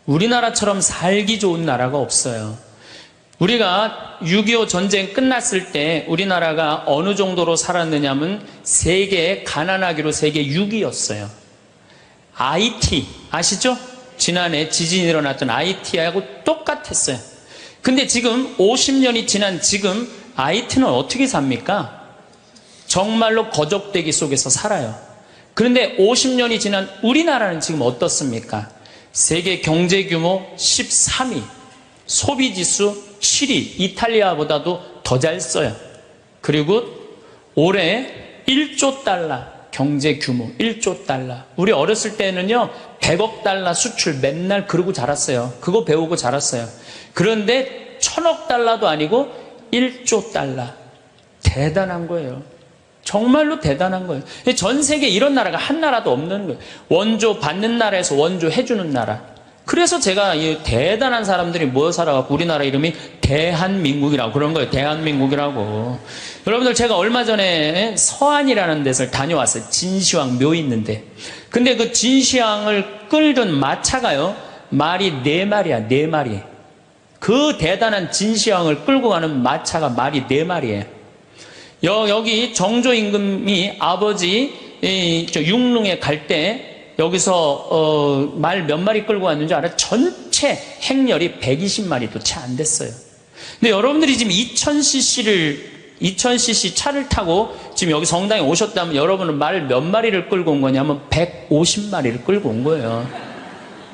우리나라처럼 살기 좋은 나라가 없어요. 우리가 6.25 전쟁 끝났을 때 우리나라가 어느 정도로 살았느냐면 세계 가난하기로 세계 6위였어요. IT 아시죠? 지난해 지진이 일어났던 IT하고 똑같았어요. 근데 지금 50년이 지난 지금 IT는 어떻게 삽니까? 정말로 거적대기 속에서 살아요. 그런데 50년이 지난 우리나라는 지금 어떻습니까? 세계 경제 규모 13위, 소비지수 7위, 이탈리아보다도 더 잘 써요. 그리고 올해 1조 달러 경제 규모 1조 달러. 우리 어렸을 때는요 100억 달러 수출 맨날 그러고 자랐어요. 그거 배우고 자랐어요. 그런데 1000억 달러도 아니고 1조 달러. 대단한 거예요. 정말로 대단한 거예요. 전 세계에 이런 나라가 한 나라도 없는 거예요. 원조 받는 나라에서 원조 해주는 나라. 그래서 제가 이 대단한 사람들이 모여 살아갖고 우리나라 이름이 대한민국이라고 그런 거예요. 대한민국이라고. 여러분들 제가 얼마 전에 서안이라는 데를 다녀왔어요. 진시황 묘 있는데. 근데 그 진시황을 끌던 마차가요. 말이 4마리야. 4마리. 그 대단한 진시황을 끌고 가는 마차가 말이 4마리예요. 여기 정조 임금이 아버지 육릉에 갈 때 여기서 말 몇 마리 끌고 왔는지 알아요? 전체 행렬이 120마리도 채 안 됐어요. 근데 여러분들이 지금 2000cc 차를 타고 지금 여기 성당에 오셨다면 여러분은 말 몇 마리를 끌고 온 거냐면 150마리를 끌고 온 거예요.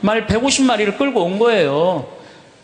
말 150마리를 끌고 온 거예요.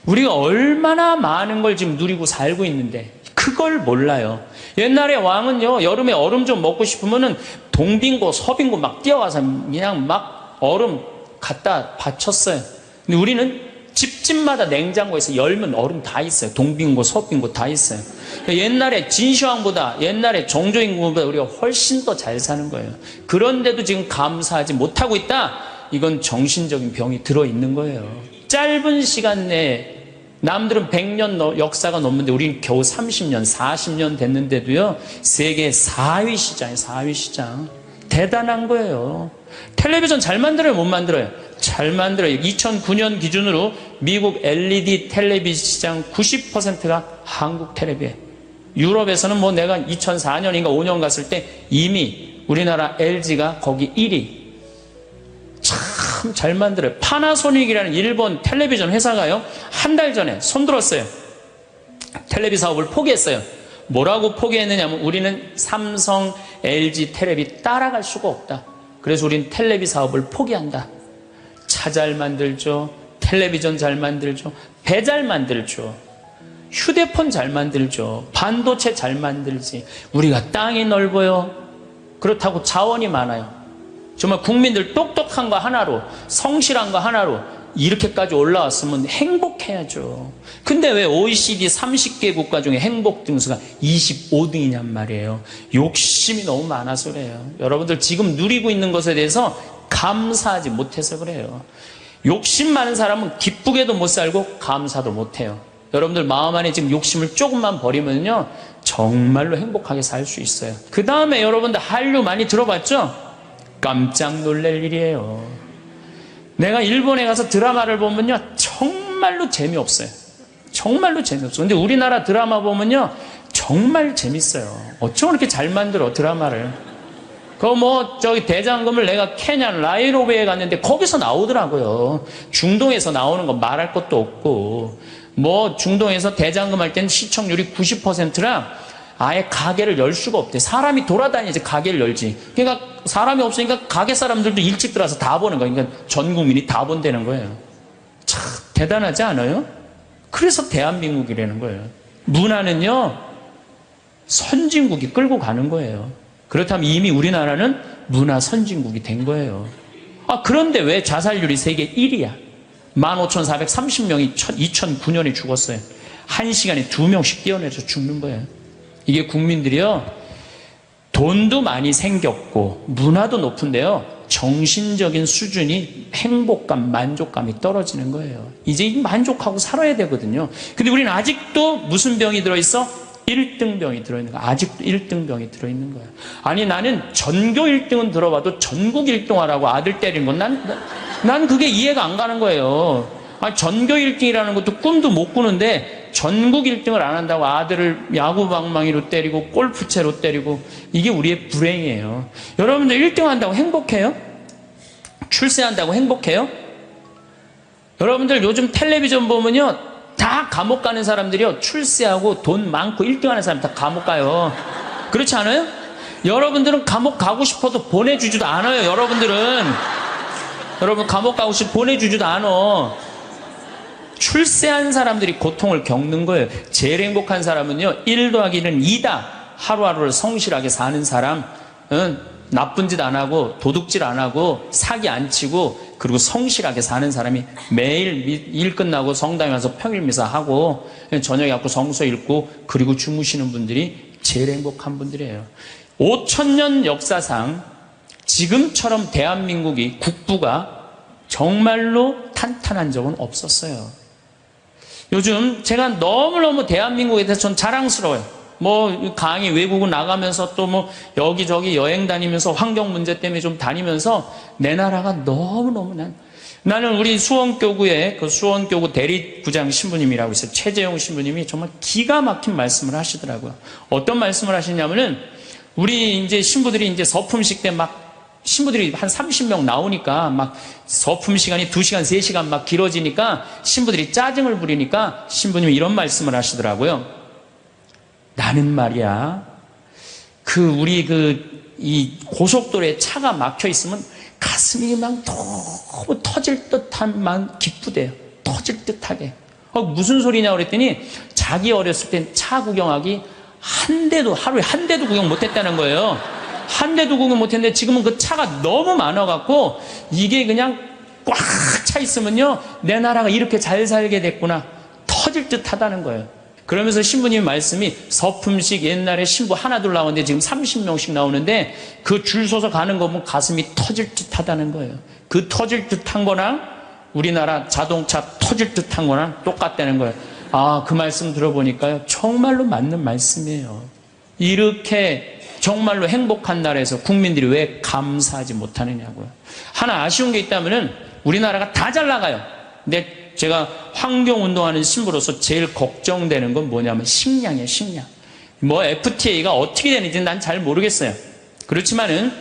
우리가 얼마나 많은 걸 지금 누리고 살고 있는데 그걸 몰라요. 옛날에 왕은요 여름에 얼음 좀 먹고 싶으면은 동빙고 서빙고 막 뛰어가서 그냥 막 얼음 갖다 바쳤어요. 근데 우리는 집집마다 냉장고에서 열면 얼음 다 있어요. 동빙고 서빙고 다 있어요. 옛날에 진시황보다 옛날에 정조임금보다 우리가 훨씬 더 잘 사는 거예요. 그런데도 지금 감사하지 못하고 있다. 이건 정신적인 병이 들어있는 거예요. 짧은 시간 내에 남들은 100년 역사가 넘는데 우리는 겨우 30년, 40년 됐는데도요. 세계 4위 시장이에요. 4위 시장. 대단한 거예요. 텔레비전 잘 만들어요? 못 만들어요? 잘 만들어요. 2009년 기준으로 미국 LED 텔레비전 시장 90%가 한국 텔레비예요. 유럽에서는 뭐 내가 2004년인가 5년 갔을 때 이미 우리나라 LG가 거기 1위. 참 잘 만들어요. 파나소닉이라는 일본 텔레비전 회사가요. 한 달 전에 손들었어요. 텔레비 사업을 포기했어요. 뭐라고 포기했느냐면 우리는 삼성, LG, 텔레비 따라갈 수가 없다. 그래서 우린 텔레비 사업을 포기한다. 차 잘 만들죠. 텔레비전 잘 만들죠. 배 잘 만들죠. 휴대폰 잘 만들죠. 반도체 잘 만들지. 우리가 땅이 넓어요. 그렇다고 자원이 많아요. 정말 국민들 똑똑한 거 하나로, 성실한 거 하나로 이렇게까지 올라왔으면 행복해야죠. 근데 왜 OECD 30개 국가 중에 행복 등수가 25등이냔 말이에요. 욕심이 너무 많아서 그래요. 여러분들 지금 누리고 있는 것에 대해서 감사하지 못해서 그래요. 욕심 많은 사람은 기쁘게도 못 살고 감사도 못해요. 여러분들 마음 안에 지금 욕심을 조금만 버리면요 정말로 행복하게 살 수 있어요. 그 다음에 여러분들 한류 많이 들어봤죠? 깜짝 놀랄 일이에요. 내가 일본에 가서 드라마를 보면요 정말로 재미없어요. 정말로 재미없어요. 근데 우리나라 드라마 보면요 정말 재밌어요. 어쩜 그렇게 잘 만들어 드라마를. 저기 대장금을 내가 케냐 나이로비에 갔는데 거기서 나오더라고요. 중동에서 나오는 거 말할 것도 없고, 중동에서 대장금 할 때는 시청률이 90%라 아예 가게를 열 수가 없대. 사람이 돌아다니지 가게를 열지. 그러니까 사람이 없으니까 가게 사람들도 일찍 들어와서 다 보는 거예요. 그러니까 전 국민이 다 본다는 거예요. 참 대단하지 않아요? 그래서 대한민국이라는 거예요. 문화는요 선진국이 끌고 가는 거예요. 그렇다면 이미 우리나라는 문화 선진국이 된 거예요. 그런데 왜 자살률이 세계 1위야? 15,430명이 2009년에 죽었어요. 1시간에 2명씩 뛰어내려서 죽는 거예요. 이게 국민들이요 돈도 많이 생겼고 문화도 높은데요 정신적인 수준이 행복감, 만족감이 떨어지는 거예요. 이제 만족하고 살아야 되거든요. 근데 우리는 아직도 무슨 병이 들어있어? 1등병이 들어있는 거야. 아직도 1등병이 들어있는 거야. 아니 나는 전교 1등은 들어봐도 전국 1등 하라고 아들 때린 건 난 그게 이해가 안 가는 거예요. 전교 1등이라는 것도 꿈도 못 꾸는데 전국 1등을 안 한다고 아들을 야구방망이로 때리고 골프채로 때리고, 이게 우리의 불행이에요. 여러분들 1등 한다고 행복해요? 출세한다고 행복해요? 여러분들 요즘 텔레비전 보면요 다 감옥 가는 사람들이요 출세하고 돈 많고 1등 하는 사람 다 감옥 가요. 그렇지 않아요? 여러분들은 감옥 가고 싶어도 보내주지도 않아요. 여러분 감옥 가고 싶어 보내주지도 않아. 출세한 사람들이 고통을 겪는 거예요. 제일 행복한 사람은요 1 더하기 1은 2다. 하루하루를 성실하게 사는 사람, 나쁜 짓 안 하고 도둑질 안 하고 사기 안 치고 그리고 성실하게 사는 사람이 매일 일 끝나고 성당에 가서 평일미사하고 저녁에 갖고 성서 읽고 그리고 주무시는 분들이 제일 행복한 분들이에요. 5,000년 역사상 지금처럼 대한민국이 국부가 정말로 탄탄한 적은 없었어요. 요즘 제가 너무너무 대한민국에 대해서 전 자랑스러워요. 강의 외국을 나가면서 또 여기저기 여행 다니면서 환경 문제 때문에 좀 다니면서 내 나라가 너무너무 나는 우리 수원교구의 수원교구 대리구장 신부님이라고 있어요. 최재용 신부님이 정말 기가 막힌 말씀을 하시더라고요. 어떤 말씀을 하시냐면은 우리 이제 신부들이 이제 서품식 때 신부들이 한 30명 나오니까 서품 시간이 2시간, 3시간 길어지니까 신부들이 짜증을 부리니까 신부님이 이런 말씀을 하시더라고요. 나는 말이야, 이 고속도로에 차가 막혀 있으면 가슴이 너무 터질 듯한 기쁘대요. 터질 듯하게. 무슨 소리냐 그랬더니 자기 어렸을 땐 차 구경하기 하루에 한 대도 구경 못 했다는 거예요. 한 대도 구경 못 했는데 지금은 그 차가 너무 많아갖고 이게 그냥 꽉 차 있으면요 내 나라가 이렇게 잘 살게 됐구나 터질 듯 하다는 거예요. 그러면서 신부님 말씀이 서품식 옛날에 신부 하나 둘 나오는데 지금 30명씩 나오는데 그 줄 서서 가는 거 보면 가슴이 터질 듯 하다는 거예요. 그 터질 듯한 거랑 우리나라 자동차 터질 듯한 거랑 똑같다는 거예요. 그 말씀 들어보니까요 정말로 맞는 말씀이에요. 이렇게 정말로 행복한 나라에서 국민들이 왜 감사하지 못하느냐고요. 하나 아쉬운 게 있다면은 우리나라가 다 잘 나가요. 근데 제가 환경운동하는 신부로서 제일 걱정되는 건 뭐냐면 식량이에요. 식량. FTA가 어떻게 되는지 난 잘 모르겠어요. 그렇지만은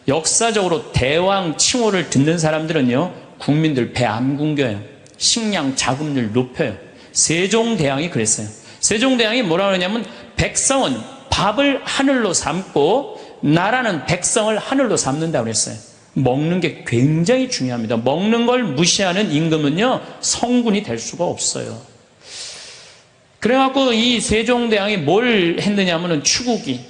역사적으로 대왕 칭호를 듣는 사람들은요 국민들 배 안 굶겨요. 식량 자급률 높여요. 세종대왕이 그랬어요. 세종대왕이 뭐라 그러냐면 백성은 밥을 하늘로 삼고 나라는 백성을 하늘로 삼는다고 그랬어요. 먹는 게 굉장히 중요합니다. 먹는 걸 무시하는 임금은요, 성군이 될 수가 없어요. 그래갖고 이 세종대왕이 뭘 했느냐면은 추국이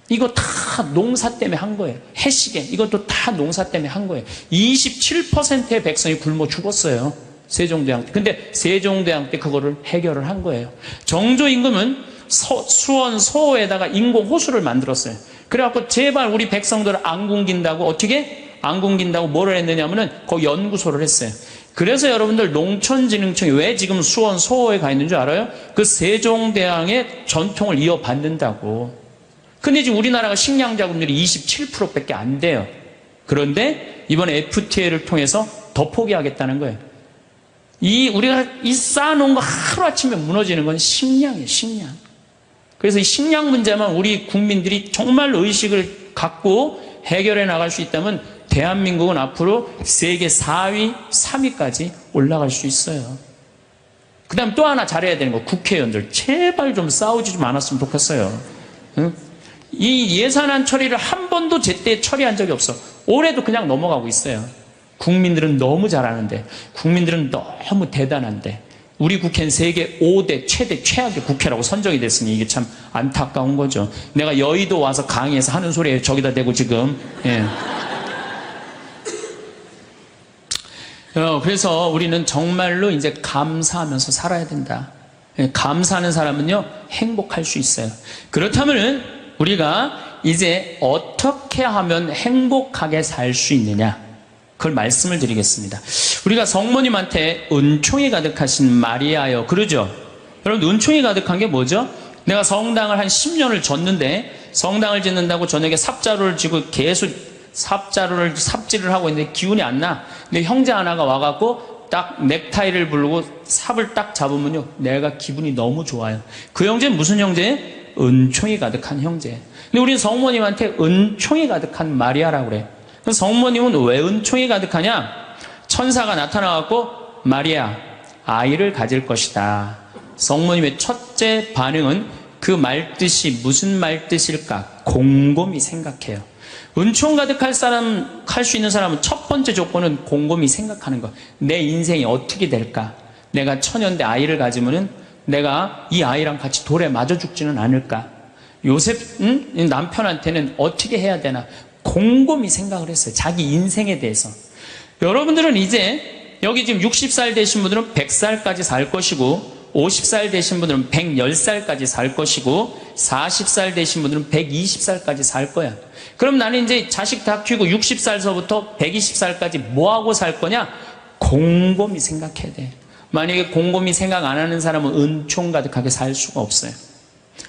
이거 다 농사 때문에 한 거예요. 해시계 이것도 다 농사 때문에 한 거예요. 27%의 백성이 굶어 죽었어요. 세종대왕 때. 근데 세종대왕 때 그거를 해결을 한 거예요. 정조 임금은 수원 소호에다가 인공 호수를 만들었어요. 그래갖고 제발 우리 백성들을 안 굶긴다고 어떻게 안 굶긴다고 뭐를 했느냐면은 거기 연구소를 했어요. 그래서 여러분들 농촌진흥청이 왜 지금 수원 소호에 가 있는 줄 알아요? 그 세종대왕의 전통을 이어받는다고. 근데 지금 우리나라가 식량 자급률이 27%밖에 안 돼요. 그런데 이번에 FTA를 통해서 더 포기하겠다는 거예요. 우리가 쌓아놓은 거 하루아침에 무너지는 건 식량이에요, 식량. 그래서 이 식량 문제만 우리 국민들이 정말 의식을 갖고 해결해 나갈 수 있다면 대한민국은 앞으로 세계 4위, 3위까지 올라갈 수 있어요. 그 다음 또 하나 잘해야 되는 거, 국회의원들. 제발 좀 싸우지 좀 않았으면 좋겠어요. 응? 이 예산안 처리를 한 번도 제때 처리한 적이 없어. 올해도 그냥 넘어가고 있어요. 국민들은 너무 잘하는데, 국민들은 너무 대단한데, 우리 국회는 세계 5대 최악의 국회라고 선정이 됐으니 이게 참 안타까운 거죠. 내가 여의도 와서 강의해서 하는 소리에 저기다 대고 지금. 예. 그래서 우리는 정말로 이제 감사하면서 살아야 된다. 예, 감사하는 사람은요, 행복할 수 있어요. 그렇다면 우리가 이제 어떻게 하면 행복하게 살 수 있느냐? 그걸 말씀을 드리겠습니다. 우리가 성모님한테 은총이 가득하신 마리아여 그러죠. 여러분 은총이 가득한 게 뭐죠? 내가 성당을 한 10년을 졌는데 성당을 짓는다고 저녁에 삽자루를 쥐고 계속 삽질을 하고 있는데 기운이 안 나. 근데 형제 하나가 와갖고 딱 넥타이를 부르고 삽을 딱 잡으면요 내가 기분이 너무 좋아요. 그 형제는 무슨 형제? 은총이 가득한 형제. 근데 우리는 성모님한테 은총이 가득한 마리아라고 그래. 성모님은 왜 은총이 가득하냐? 천사가 나타나갖고 마리아 아이를 가질 것이다. 성모님의 첫째 반응은 그 말뜻이 무슨 말뜻일까? 곰곰이 생각해요. 은총 가득할 수 있는 사람은 첫 번째 조건은 곰곰이 생각하는 거. 내 인생이 어떻게 될까? 내가 처녀인데 아이를 가지면은 내가 이 아이랑 같이 돌에 맞아 죽지는 않을까? 요셉 남편한테는 어떻게 해야 되나? 곰곰이 생각을 했어요. 자기 인생에 대해서. 여러분들은 이제 여기 지금 60살 되신 분들은 100살까지 살 것이고 50살 되신 분들은 110살까지 살 것이고 40살 되신 분들은 120살까지 살 거야. 그럼 나는 이제 자식 다 키우고 60살서부터 120살까지 뭐하고 살 거냐? 곰곰이 생각해야 돼. 만약에 곰곰이 생각 안 하는 사람은 은총 가득하게 살 수가 없어요.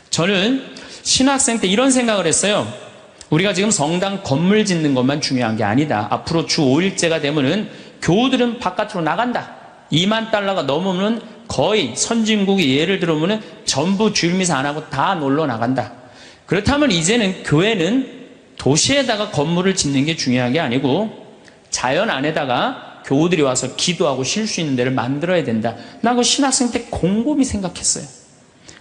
저는 신학생 때 이런 생각을 했어요. 우리가 지금 성당 건물 짓는 것만 중요한 게 아니다. 앞으로 주 5일째가 되면은 교우들은 바깥으로 나간다. 2만 달러가 넘으면 거의 선진국이 예를 들어보면 전부 주일미사 안 하고 다 놀러 나간다. 그렇다면 이제는 교회는 도시에다가 건물을 짓는 게 중요한 게 아니고 자연 안에다가 교우들이 와서 기도하고 쉴 수 있는 데를 만들어야 된다. 나 그 신학생 때 곰곰이 생각했어요.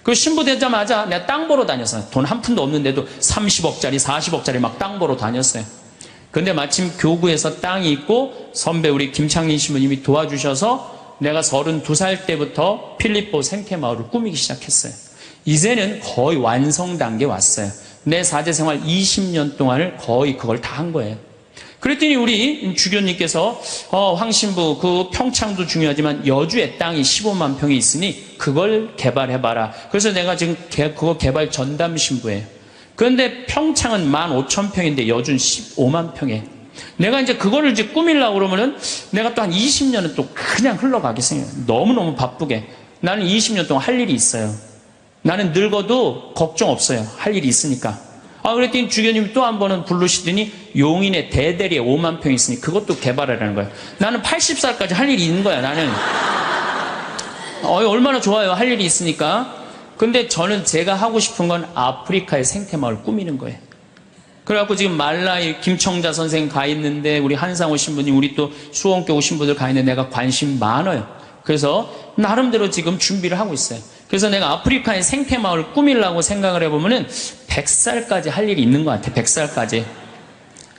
그 신부 되자마자 내가 땅 보러 다녔어요. 돈 한 푼도 없는데도 30억짜리 40억짜리 막 땅 보러 다녔어요. 근데 마침 교구에서 땅이 있고 선배 우리 김창린 신부님이 도와주셔서 내가 32살 때부터 필립보 생태마을을 꾸미기 시작했어요. 이제는 거의 완성 단계에 왔어요. 내 사제생활 20년 동안을 거의 그걸 다 한 거예요. 그랬더니 우리 주교님께서 황 신부 그 평창도 중요하지만 여주에 땅이 15만 평이 있으니 그걸 개발해봐라. 그래서 내가 지금 그거 개발 전담 신부예요. 그런데 평창은 15,000평인데 여주는 15만 평에 내가 이제 그거를 이제 꾸밀려고 그러면은 내가 또 한 20년은 또 그냥 흘러가겠어요. 너무너무 바쁘게. 나는 20년 동안 할 일이 있어요. 나는 늙어도 걱정 없어요. 할 일이 있으니까. 그랬더니 주교님이 또 한 번은 부르시더니 용인에 대대리에 5만 평이 있으니 그것도 개발하라는 거예요. 나는 80살까지 할 일이 있는 거야, 나는. 얼마나 좋아요, 할 일이 있으니까. 근데 저는 제가 하고 싶은 건 아프리카의 생태마을 꾸미는 거예요. 그래갖고 지금 말라이 김청자 선생 가 있는데 우리 한상호 신부님, 우리 또 수원교 오신 분들 가 있는데 내가 관심 많아요. 그래서 나름대로 지금 준비를 하고 있어요. 그래서 내가 아프리카의 생태마을 꾸밀라고 생각을 해보면은 100살까지 할 일이 있는 것 같아. 100살까지.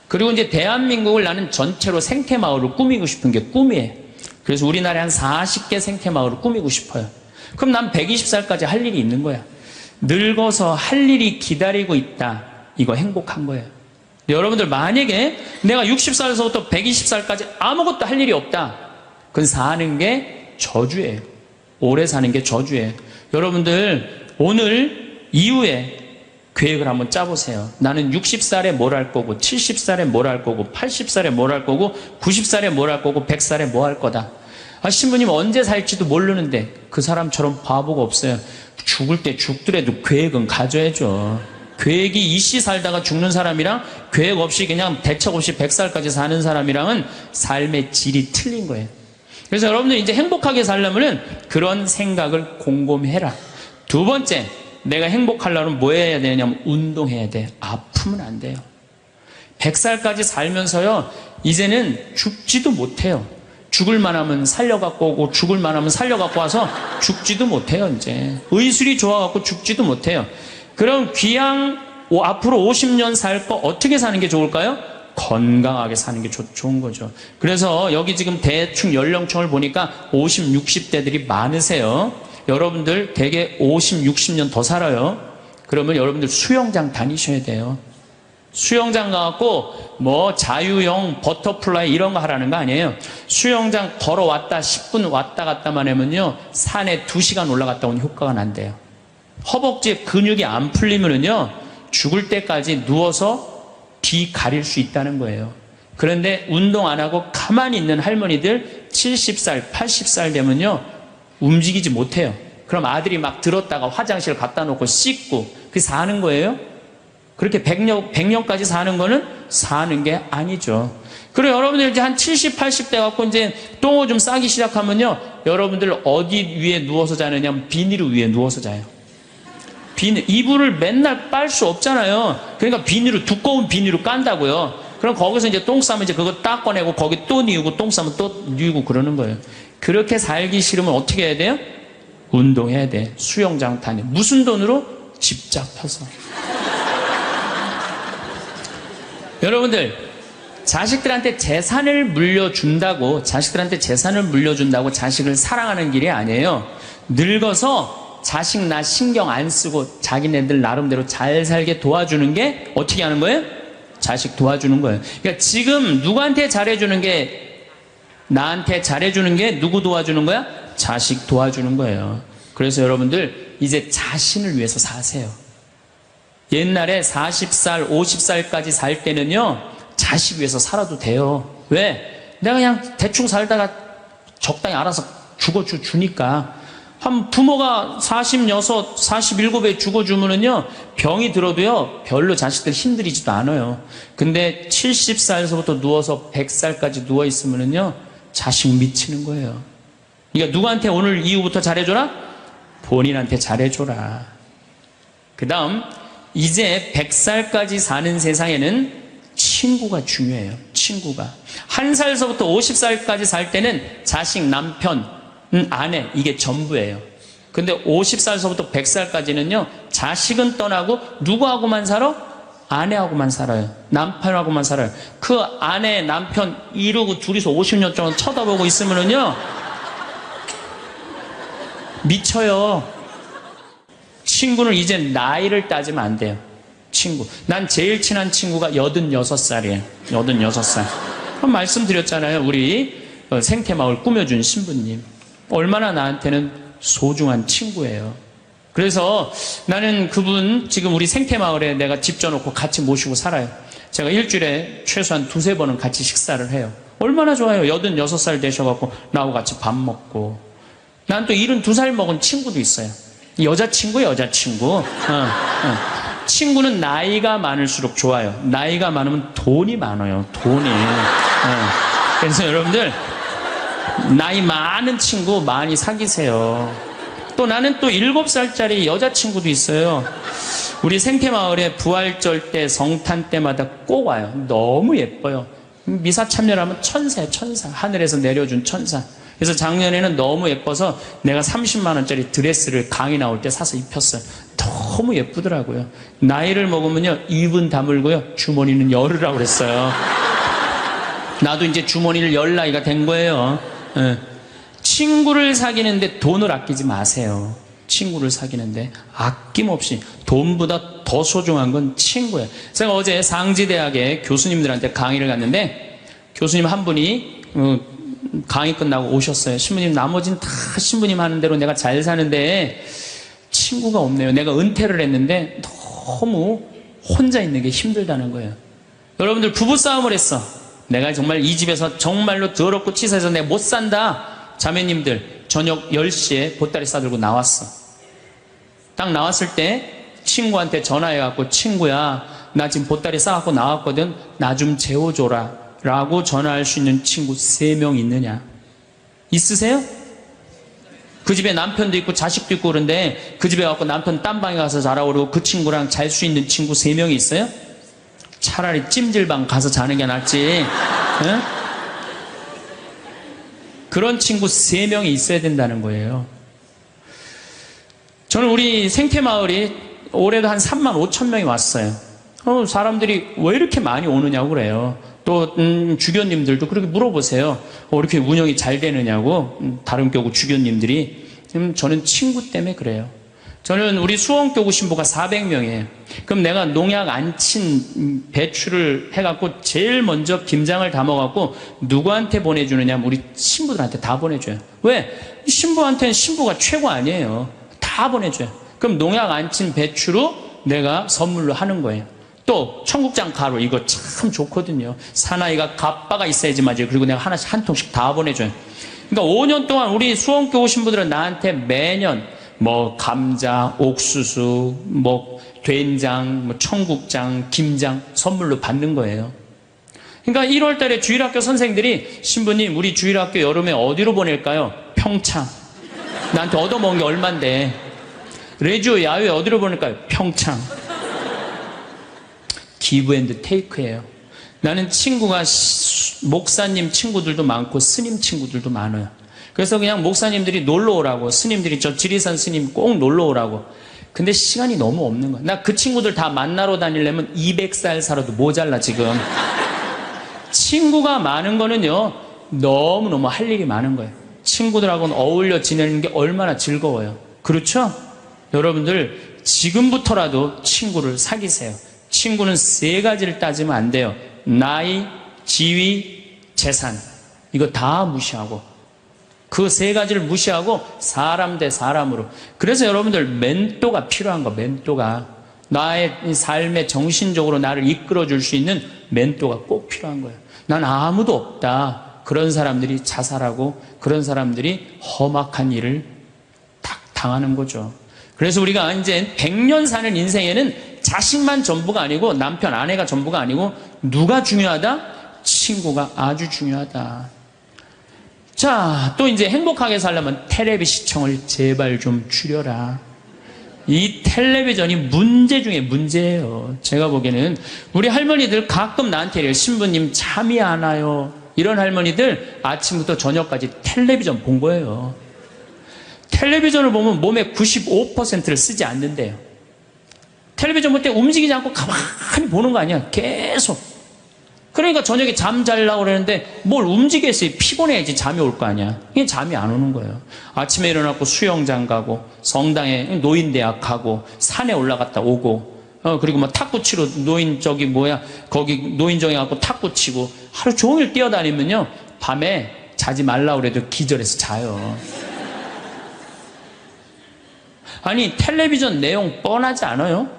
그리고 이제 대한민국을 나는 전체로 생태마을을 꾸미고 싶은 게 꿈이에요. 그래서 우리나라에 한 40개 생태마을을 꾸미고 싶어요. 그럼 난 120살까지 할 일이 있는 거야. 늙어서 할 일이 기다리고 있다. 이거 행복한 거예요. 여러분들 만약에 내가 60살에서부터 120살까지 아무것도 할 일이 없다. 그건 사는 게 저주예요. 오래 사는 게 저주예요. 여러분들 오늘 이후에 계획을 한번 짜보세요. 나는 60살에 뭘 할 거고 70살에 뭘 할 거고 80살에 뭘 할 거고 90살에 뭘 할 거고 100살에 뭐 할 거다. 신부님 언제 살지도 모르는데 그 사람처럼 바보가 없어요. 죽을 때 죽더라도 계획은 가져야죠. 계획이 이씨 살다가 죽는 사람이랑 계획 없이 그냥 대책 없이 100살까지 사는 사람이랑은 삶의 질이 틀린 거예요. 그래서 여러분들 이제 행복하게 살려면은 그런 생각을 곰곰해라. 두 번째, 내가 행복하려면 뭐 해야 되냐면 운동해야 돼. 아프면 안 돼요. 100살까지 살면서요, 이제는 죽지도 못해요. 죽을 만하면 살려갖고 오고 죽을 만하면 살려갖고 와서 죽지도 못해요. 이제 의술이 좋아갖고 죽지도 못해요. 그럼 귀양 앞으로 50년 살 거 어떻게 사는 게 좋을까요? 건강하게 사는 게 좋은 거죠. 그래서 여기 지금 대충 연령층을 보니까 50, 60대들이 많으세요. 여러분들 대개 50, 60년 더 살아요. 그러면 여러분들 수영장 다니셔야 돼요. 수영장 가갖고 뭐 자유형 버터플라이 이런 거 하라는 거 아니에요. 수영장 걸어왔다 10분 왔다 갔다만 하면요, 산에 2시간 올라갔다 온 효과가 난대요. 허벅지에 근육이 안 풀리면은요, 죽을 때까지 누워서 뒤 가릴 수 있다는 거예요. 그런데 운동 안 하고 가만히 있는 할머니들 70살, 80살 되면요, 움직이지 못해요. 그럼 아들이 막 들었다가 화장실 갖다 놓고 씻고 그게 사는 거예요? 그렇게 100년까지 사는 거는 사는 게 아니죠. 그리고 여러분들 이제 한 70, 80대 갖고 이제 똥 좀 싸기 시작하면요, 여러분들 어디 위에 누워서 자느냐, 비닐 위에 누워서 자요. 이불을 맨날 빨 수 없잖아요. 그러니까 두꺼운 비닐로 깐다고요. 그럼 거기서 이제 똥 싸면 이제 그거 딱 꺼내고 거기 또 뉘우고 똥 싸면 또 뉘우고 그러는 거예요. 그렇게 살기 싫으면 어떻게 해야 돼요? 운동해야 돼. 수영장 다니. 무슨 돈으로? 집 잡혀서. 여러분들, 자식들한테 재산을 물려준다고 자식을 사랑하는 길이 아니에요. 늙어서 자식 나 신경 안 쓰고 자기네들 나름대로 잘 살게 도와주는 게 어떻게 하는 거예요? 자식 도와주는 거예요. 그러니까 지금 누구한테 잘해주는 게, 나한테 잘해주는 게 누구 도와주는 거야? 자식 도와주는 거예요. 그래서 여러분들 이제 자신을 위해서 사세요. 옛날에 40살, 50살까지 살 때는요, 자식 위해서 살아도 돼요. 왜? 내가 그냥 대충 살다가 적당히 알아서 죽어주니까. 한 부모가 46, 47에 죽어주면은요, 병이 들어도요, 별로 자식들 힘들이지도 않아요. 근데 70살에서부터 누워서 100살까지 누워있으면은요, 자식 미치는 거예요. 그러니까 누구한테 오늘 이후부터 잘해줘라? 본인한테 잘해줘라. 그 다음, 이제 100살까지 사는 세상에는 친구가 중요해요. 친구가. 1살서부터 50살까지 살 때는 자식, 남편, 아내, 이게 전부예요. 근데 50살서부터 100살까지는요, 자식은 떠나고 누구하고만 살아? 아내하고만 살아요. 남편하고만 살아요. 그 아내, 남편 이러고 둘이서 50년 동안 쳐다보고 있으면은요, 미쳐요. 친구는 이제 나이를 따지면 안 돼요. 친구. 난 제일 친한 친구가 86살이에요. 86살. 그럼 말씀드렸잖아요. 우리 생태마을 꾸며준 신부님. 얼마나 나한테는 소중한 친구예요. 그래서 나는 그분 지금 우리 생태마을에 내가 집 져놓고 같이 모시고 살아요. 제가 일주일에 최소한 2-3번은 같이 식사를 해요. 얼마나 좋아요. 86살 되셔갖고 나하고 같이 밥 먹고. 난 또 72살 먹은 친구도 있어요. 여자친구. 친구는 나이가 많을수록 좋아요. 나이가 많으면 돈이 많아요. 돈이. 그래서 여러분들, 나이 많은 친구 많이 사귀세요. 또 나는 또 7살짜리 여자친구도 있어요. 우리 생태마을에 부활절 때, 성탄 때마다 꼭 와요. 너무 예뻐요. 미사참여하면 천사예요. 천사. 하늘에서 내려준 천사. 그래서 작년에는 너무 예뻐서 내가 30만 원짜리 드레스를 강의 나올 때 사서 입혔어요. 너무 예쁘더라고요. 나이를 먹으면요, 입은 다물고요, 주머니는 열으라고 그랬어요. 나도 이제 주머니를 열 나이가 된 거예요. 예. 친구를 사귀는데 돈을 아끼지 마세요. 친구를 사귀는데 아낌없이, 돈보다 더 소중한 건 친구예요. 제가 어제 상지대학에 교수님들한테 강의를 갔는데 교수님 한 분이 강의 끝나고 오셨어요. 신부님, 나머지는 다 신부님 하는 대로 내가 잘 사는데 친구가 없네요. 내가 은퇴를 했는데 너무 혼자 있는 게 힘들다는 거예요. 여러분들, 부부싸움을 했어. 내가 정말 이 집에서 정말로 더럽고 치사해서 내가 못 산다. 자매님들, 저녁 10시에 보따리 싸들고 나왔어. 딱 나왔을 때 친구한테 전화해갖고, 친구야, 나 지금 보따리 싸갖고 나왔거든. 나 좀 재워줘라 라고 전화할 수 있는 친구 3명 있느냐? 있으세요? 그 집에 남편도 있고 자식도 있고 그런데 그 집에 가서 남편 딴 방에 가서 자라고 그러고 그 친구랑 잘 수 있는 친구 3명이 있어요? 차라리 찜질방 가서 자는 게 낫지. 응? 그런 친구 3명이 있어야 된다는 거예요. 저는 우리 생태마을이 올해도 한 3만 5천 명이 왔어요. 사람들이 왜 이렇게 많이 오느냐고 그래요. 또 주교님들도 그렇게 물어보세요. 이렇게 운영이 잘 되느냐고, 다른 교구 주교님들이. 저는 친구 때문에 그래요. 저는 우리 수원교구 신부가 400명이에요. 그럼 내가 농약 안 친 배추를 해갖고 제일 먼저 김장을 담아갖고 누구한테 보내주느냐? 우리 신부들한테 다 보내줘요. 왜? 신부한테는 신부가 최고 아니에요. 다 보내줘요. 그럼 농약 안 친 배추로 내가 선물로 하는 거예요. 또 청국장 가루, 이거 참 좋거든요. 사나이가 갑바가 있어야지 맞아요. 그리고 내가 하나씩 한 통씩 다 보내줘요. 그러니까 5년 동안 우리 수원교구 신부들은 나한테 매년 뭐 감자, 옥수수, 뭐 된장, 뭐 청국장, 김장 선물로 받는 거예요. 그러니까 1월 달에 주일학교 선생들이, 신부님 우리 주일학교 여름에 어디로 보낼까요? 평창. 나한테 얻어먹은 게 얼만데. 레지오 야외 어디로 보낼까요? 평창. 기브 앤드 테이크예요. 나는 친구가 목사님 친구들도 많고 스님 친구들도 많아요. 그래서 그냥 목사님들이 놀러 오라고, 스님들이 저 지리산 스님 꼭 놀러 오라고. 근데 시간이 너무 없는 거야. 나 그 친구들 다 만나러 다니려면 200살 살아도 모자라 지금. 친구가 많은 거는요, 너무너무 할 일이 많은 거예요. 친구들하고는 어울려 지내는 게 얼마나 즐거워요. 그렇죠? 여러분들, 지금부터라도 친구를 사귀세요. 친구는 3가지를 따지면 안 돼요. 나이, 지위, 재산. 이거 다 무시하고, 그 3가지를 무시하고 사람 대 사람으로. 그래서 여러분들, 멘토가 필요한 거. 멘토가 나의 삶에 정신적으로 나를 이끌어 줄 수 있는 멘토가 꼭 필요한 거예요. 난 아무도 없다. 그런 사람들이 자살하고 그런 사람들이 험악한 일을 딱 당하는 거죠. 그래서 우리가 이제 100년 사는 인생에는 자식만 전부가 아니고, 남편, 아내가 전부가 아니고, 누가 중요하다? 친구가 아주 중요하다. 자, 또 이제 행복하게 살려면 텔레비 시청을 제발 좀 줄여라. 이 텔레비전이 문제 중에 문제예요. 제가 보기에는 우리 할머니들 가끔 나한테 이래요. 신부님 잠이 안 와요. 이런 할머니들 아침부터 저녁까지 텔레비전 본 거예요. 텔레비전을 보면 몸의 95%를 쓰지 않는데요. 텔레비전 볼 때 움직이지 않고 가만히 보는 거 아니야. 계속. 그러니까 저녁에 잠 자려고 그러는데 뭘 움직였어요. 피곤해야지 잠이 올 거 아니야. 이게 잠이 안 오는 거예요. 아침에 일어나고 수영장 가고, 성당에 노인대학 가고, 산에 올라갔다 오고, 그리고 뭐 탁구 치러 거기 노인정에 가고 탁구 치고, 하루 종일 뛰어다니면요, 밤에 자지 말라고 그래도 기절해서 자요. 아니, 텔레비전 내용 뻔하지 않아요?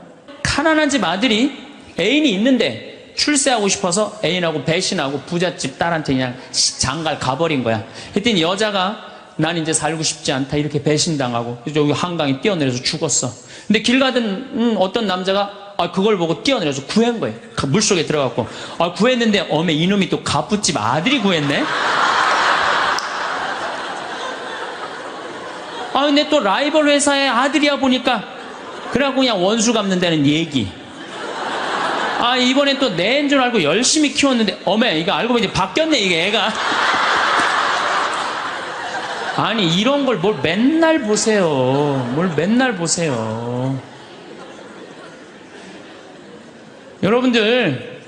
가난한 집 아들이 애인이 있는데 출세하고 싶어서 애인하고 배신하고 부잣집 딸한테 그냥 장갈 가버린 거야. 그랬더니 여자가 난 이제 살고 싶지 않다 이렇게 배신당하고 여기 한강에 뛰어내려서 죽었어. 근데 길 가던 어떤 남자가 그걸 보고 뛰어내려서 구한 거예요. 물속에 들어갔고, 구했는데 어메 이놈이 또 갑부집 아들이 구했네. 근데 또 라이벌 회사의 아들이야 보니까, 그래갖고 그냥 원수 갚는다는 얘기. 이번엔 또 내인 줄 알고 열심히 키웠는데, 어메, 이거 알고 보니 바뀌었네, 이게 애가. 아니, 이런 걸 뭘 맨날 보세요. 뭘 맨날 보세요. 여러분들,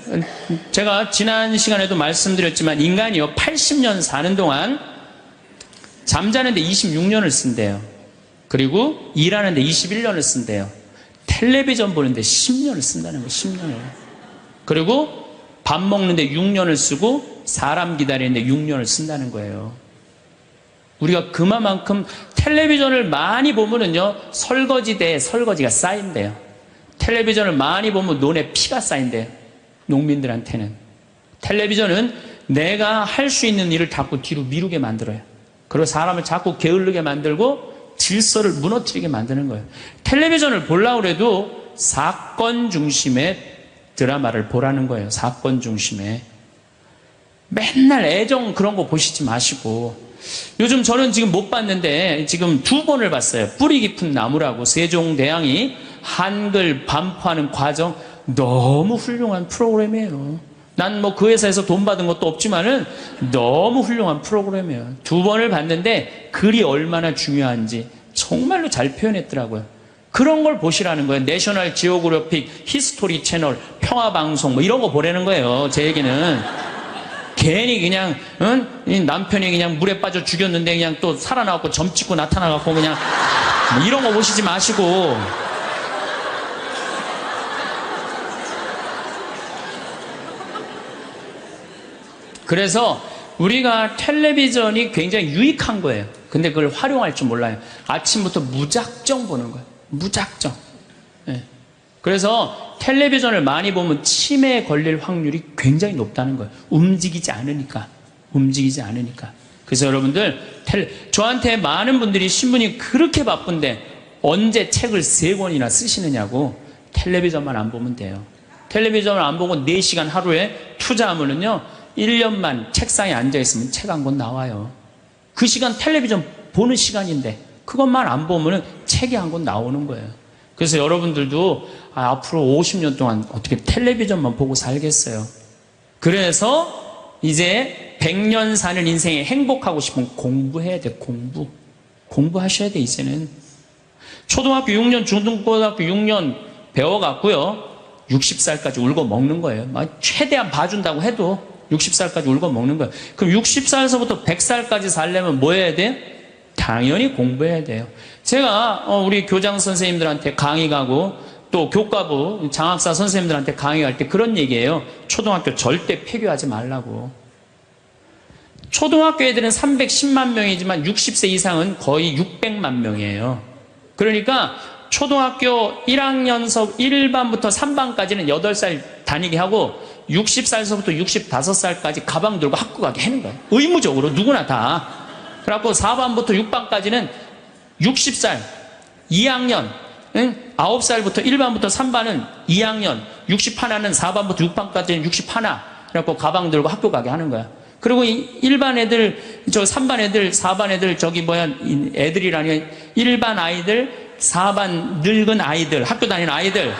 제가 지난 시간에도 말씀드렸지만 인간이요 80년 사는 동안 잠자는데 26년을 쓴대요. 그리고 일하는데 21년을 쓴대요. 텔레비전 보는데 10년을 쓴다는 거예요. 10년을. 그리고 밥 먹는데 6년을 쓰고 사람 기다리는데 6년을 쓴다는 거예요. 우리가 그만큼 텔레비전을 많이 보면은요 설거지대에 설거지가 쌓인대요. 텔레비전을 많이 보면 눈에 피가 쌓인대요. 농민들한테는. 텔레비전은 내가 할 수 있는 일을 자꾸 뒤로 미루게 만들어요. 그리고 사람을 자꾸 게을르게 만들고 질서를 무너뜨리게 만드는 거예요. 텔레비전을 보려고 해도 사건 중심의 드라마를 보라는 거예요. 사건 중심의. 맨날 애정 그런 거 보시지 마시고. 요즘 저는 지금 못 봤는데 지금 2번을 봤어요. 뿌리 깊은 나무라고 세종대왕이 한글 반포하는 과정. 너무 훌륭한 프로그램이에요. 난 뭐 그 회사에서 돈 받은 것도 없지만은 너무 훌륭한 프로그램이에요. 2번을 봤는데 글이 얼마나 중요한지 정말로 잘 표현했더라고요. 그런 걸 보시라는 거예요. 내셔널 지오그래픽, 히스토리 채널, 평화방송 뭐 이런 거 보라는 거예요. 제 얘기는. 괜히 그냥 이 남편이 그냥 물에 빠져 죽였는데 그냥 또 살아나갖고 점 찍고 나타나갖고 그냥 뭐 이런 거 보시지 마시고. 그래서 우리가 텔레비전이 굉장히 유익한 거예요. 근데 그걸 활용할 줄 몰라요. 아침부터 무작정 보는 거예요. 무작정. 네. 그래서 텔레비전을 많이 보면 치매에 걸릴 확률이 굉장히 높다는 거예요. 움직이지 않으니까. 움직이지 않으니까. 그래서 여러분들 저한테 많은 분들이 신부님 그렇게 바쁜데 언제 책을 3권이나 쓰시느냐고. 텔레비전만 안 보면 돼요. 텔레비전을 안 보고 4시간 하루에 투자하면은요 1년만 책상에 앉아있으면 책 한 권 나와요. 그 시간 텔레비전 보는 시간인데 그것만 안 보면 책이 한 권 나오는 거예요. 그래서 여러분들도 앞으로 50년 동안 어떻게 텔레비전만 보고 살겠어요. 그래서 이제 100년 사는 인생에 행복하고 싶으면 공부해야 돼. 공부하셔야 돼. 이제는 초등학교 6년 중등고등학교 6년 배워갖고요 60살까지 울고 먹는 거예요. 최대한 봐준다고 해도 60살까지 울고 먹는 거예요. 그럼 60살에서부터 100살까지 살려면 뭐 해야 돼? 당연히 공부해야 돼요. 제가 우리 교장 선생님들한테 강의 가고 또 교과부 장학사 선생님들한테 강의 갈 때 그런 얘기예요. 초등학교 절대 폐교하지 말라고. 초등학교 애들은 310만 명이지만 60세 이상은 거의 600만 명이에요. 그러니까 초등학교 1학년서 1반부터 3반까지는 8살 다니게 하고 60살서부터 65살까지 가방 들고 학교 가게 하는 거예요. 의무적으로 누구나 다. 그래갖고 4반부터 6반까지는 60살 2학년 9살부터 1반부터 3반은 2학년 61는 4반부터 6반까지는 61 그래갖고 가방 들고 학교 가게 하는 거야. 그리고 1반 애들 3반 애들 4반 애들 애들이라니 1반 아이들 4반 늙은 아이들 학교 다니는 아이들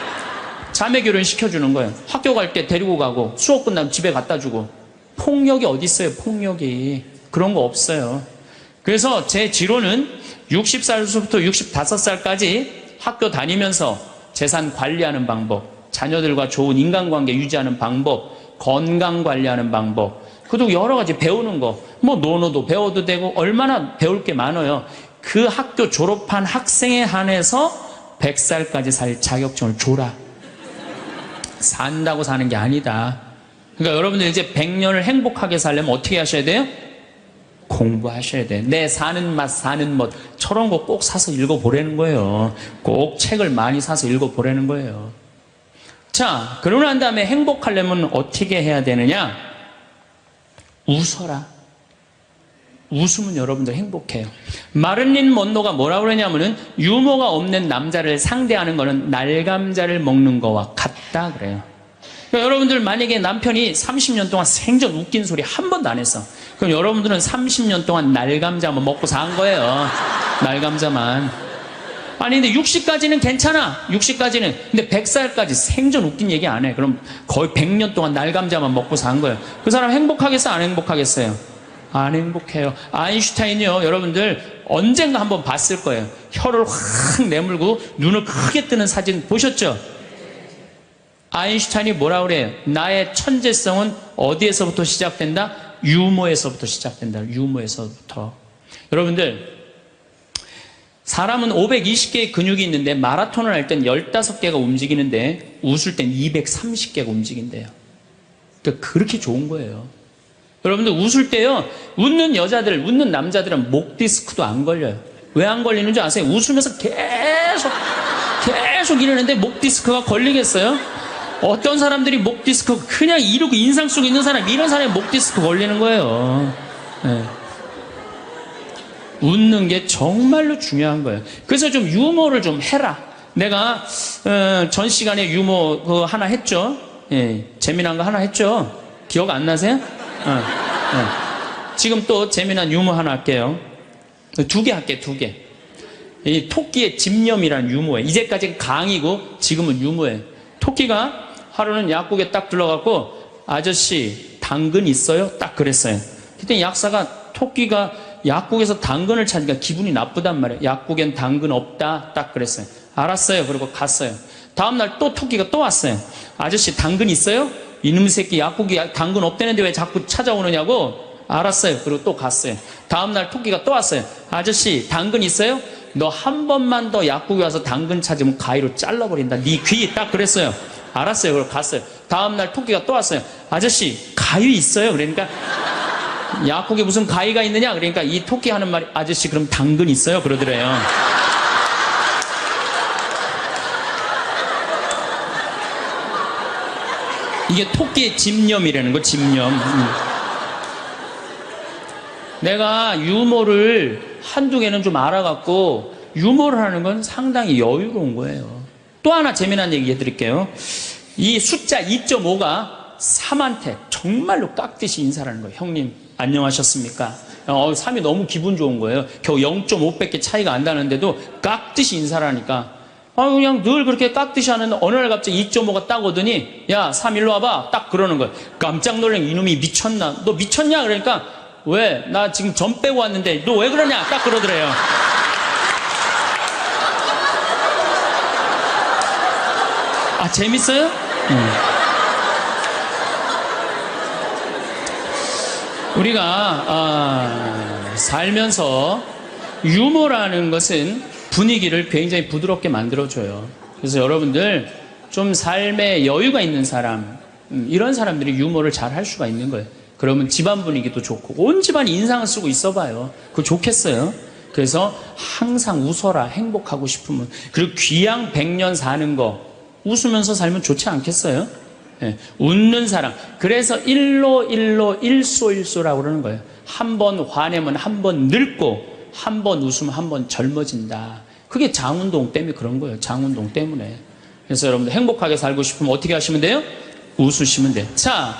자매 결혼 시켜주는 거예요. 학교 갈 때 데리고 가고 수업 끝나면 집에 갖다 주고. 폭력이 어디 있어요? 폭력이. 그런 거 없어요. 그래서 제 지론은 60살부터 65살까지 학교 다니면서 재산 관리하는 방법, 자녀들과 좋은 인간관계 유지하는 방법, 건강 관리하는 방법, 그리고 여러 가지 배우는 거, 뭐 논어도 배워도 되고 얼마나 배울 게 많아요. 그 학교 졸업한 학생에 한해서 100살까지 살 자격증을 줘라. 산다고 사는 게 아니다. 그러니까 여러분들 이제 100년을 행복하게 살려면 어떻게 하셔야 돼요? 공부하셔야 돼. 내 사는 맛, 사는 멋. 저런 거 꼭 사서 읽어보라는 거예요. 꼭 책을 많이 사서 읽어보라는 거예요. 자, 그러고 난 다음에 행복하려면 어떻게 해야 되느냐? 웃어라. 웃으면 여러분들 행복해요. 마를린 먼로가 뭐라고 그러냐면은 유머가 없는 남자를 상대하는 거는 날감자를 먹는 거와 같다 그래요. 그러니까 여러분들 만약에 남편이 30년 동안 생전 웃긴 소리 한 번도 안 했어. 그럼 여러분들은 30년 동안 날감자만 먹고 산 거예요. 날감자만. 아니 근데 60까지는 괜찮아. 60까지는. 근데 100살까지 생전 웃긴 얘기 안 해. 그럼 거의 100년 동안 날감자만 먹고 산 거예요. 그 사람 행복하겠어? 안 행복하겠어요? 안 행복해요. 아인슈타인이요, 여러분들 언젠가 한번 봤을 거예요. 혀를 확 내물고 눈을 크게 뜨는 사진 보셨죠? 아인슈타인이 뭐라 그래요? 나의 천재성은 어디에서부터 시작된다? 유머에서부터 시작된다. 유머에서부터. 여러분들, 사람은 520개의 근육이 있는데 마라톤을 할 땐 15개가 움직이는데 웃을 땐 230개가 움직인대요. 그러니까 그렇게 좋은 거예요. 여러분들 웃을 때요, 웃는 여자들, 웃는 남자들은 목 디스크도 안 걸려요. 왜 안 걸리는 줄 아세요? 웃으면서 계속 이러는데 목 디스크가 걸리겠어요? 어떤 사람들이 목 디스크 그냥 이러고 인상 속에 있는 사람, 이런 사람이 목 디스크 걸리는 거예요. 네. 웃는 게 정말로 중요한 거예요. 그래서 좀 유머를 좀 해라. 내가 전 시간에 유머 그거 하나 했죠. 예, 재미난 거 하나 했죠. 기억 안 나세요? 지금 또 재미난 유머 하나 할게요. 2개 할게요. 2개. 이 토끼의 집념이라는 유머예요. 이제까지는 강의고 지금은 유머예요. 토끼가 하루는 약국에 딱 들러갖고 아저씨 당근 있어요? 딱 그랬어요. 그때 약사가 토끼가 약국에서 당근을 찾으니까 기분이 나쁘단 말이에요. 약국엔 당근 없다. 딱 그랬어요. 알았어요. 그리고 갔어요. 다음날 또 토끼가 또 왔어요. 아저씨 당근 있어요? 이놈 새끼 약국에 당근 없다는데 왜 자꾸 찾아오느냐고. 알았어요. 그리고 또 갔어요. 다음날 토끼가 또 왔어요. 아저씨 당근 있어요? 너 한 번만 더 약국에 와서 당근 찾으면 가위로 잘라버린다. 네 귀. 딱 그랬어요. 알았어요. 그리고 갔어요. 다음날 토끼가 또 왔어요. 아저씨 가위 있어요? 그러니까 약국에 무슨 가위가 있느냐? 그러니까 이 토끼 하는 말이 아저씨 그럼 당근 있어요? 그러더래요. 이게 토끼의 집념이라는 거. 집념. 내가 유머를 한두 개는 좀 알아갖고 유머를 하는 건 상당히 여유로운 거예요. 또 하나 재미난 얘기 해드릴게요. 이 숫자 2.5가 3한테 정말로 깍듯이 인사를 하는 거예요. 형님 안녕하셨습니까? 3이 너무 기분 좋은 거예요. 겨우 0.5밖에 차이가 안 나는데도 깍듯이 인사를 하니까 그냥 늘 그렇게 깍듯이 하는데 어느 날 갑자기 2.5가 딱 오더니 야 3 일로 와봐. 딱 그러는 거예요. 깜짝 놀란 이놈이 미쳤나? 너 미쳤냐? 그러니까 왜? 나 지금 점 빼고 왔는데 너 왜 그러냐? 딱 그러더래요. 아 재밌어요? 우리가 살면서 유머라는 것은 분위기를 굉장히 부드럽게 만들어줘요. 그래서 여러분들 좀 삶에 여유가 있는 사람, 이런 사람들이 유머를 잘 할 수가 있는 거예요. 그러면 집안 분위기도 좋고 온 집안이 인상을 쓰고 있어봐요. 그거 좋겠어요. 그래서 항상 웃어라. 행복하고 싶으면. 그리고 귀양 100년 사는 거 웃으면서 살면 좋지 않겠어요? 네, 웃는 사람. 그래서 일소라고 그러는 거예요. 한 번 화내면 한 번 늙고 한 번 웃으면 한 번 젊어진다. 그게 장운동 때문에 그런 거예요. 장운동 때문에. 그래서 여러분들 행복하게 살고 싶으면 어떻게 하시면 돼요? 웃으시면 돼요. 자,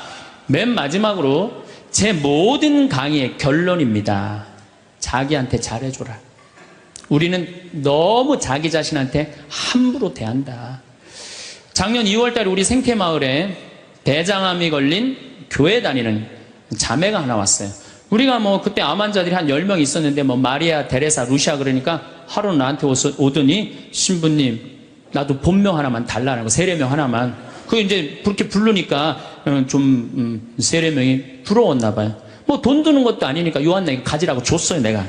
맨 마지막으로 제 모든 강의의 결론입니다. 자기한테 잘해줘라. 우리는 너무 자기 자신한테 함부로 대한다. 작년 2월달에 우리 생태마을에 대장암이 걸린 교회 다니는 자매가 하나 왔어요. 우리가 그때 암 환자들이 한 10명 있었는데 마리아, 테레사, 루시아 그러니까 하루는 나한테 오더니 신부님 나도 본명 하나만 달라는 거. 세례명 하나만. 그 이제 그렇게 부르니까 좀 세례명이 부러웠나 봐요. 돈 드는 것도 아니니까 요한나 이거 가지라고 줬어요 내가.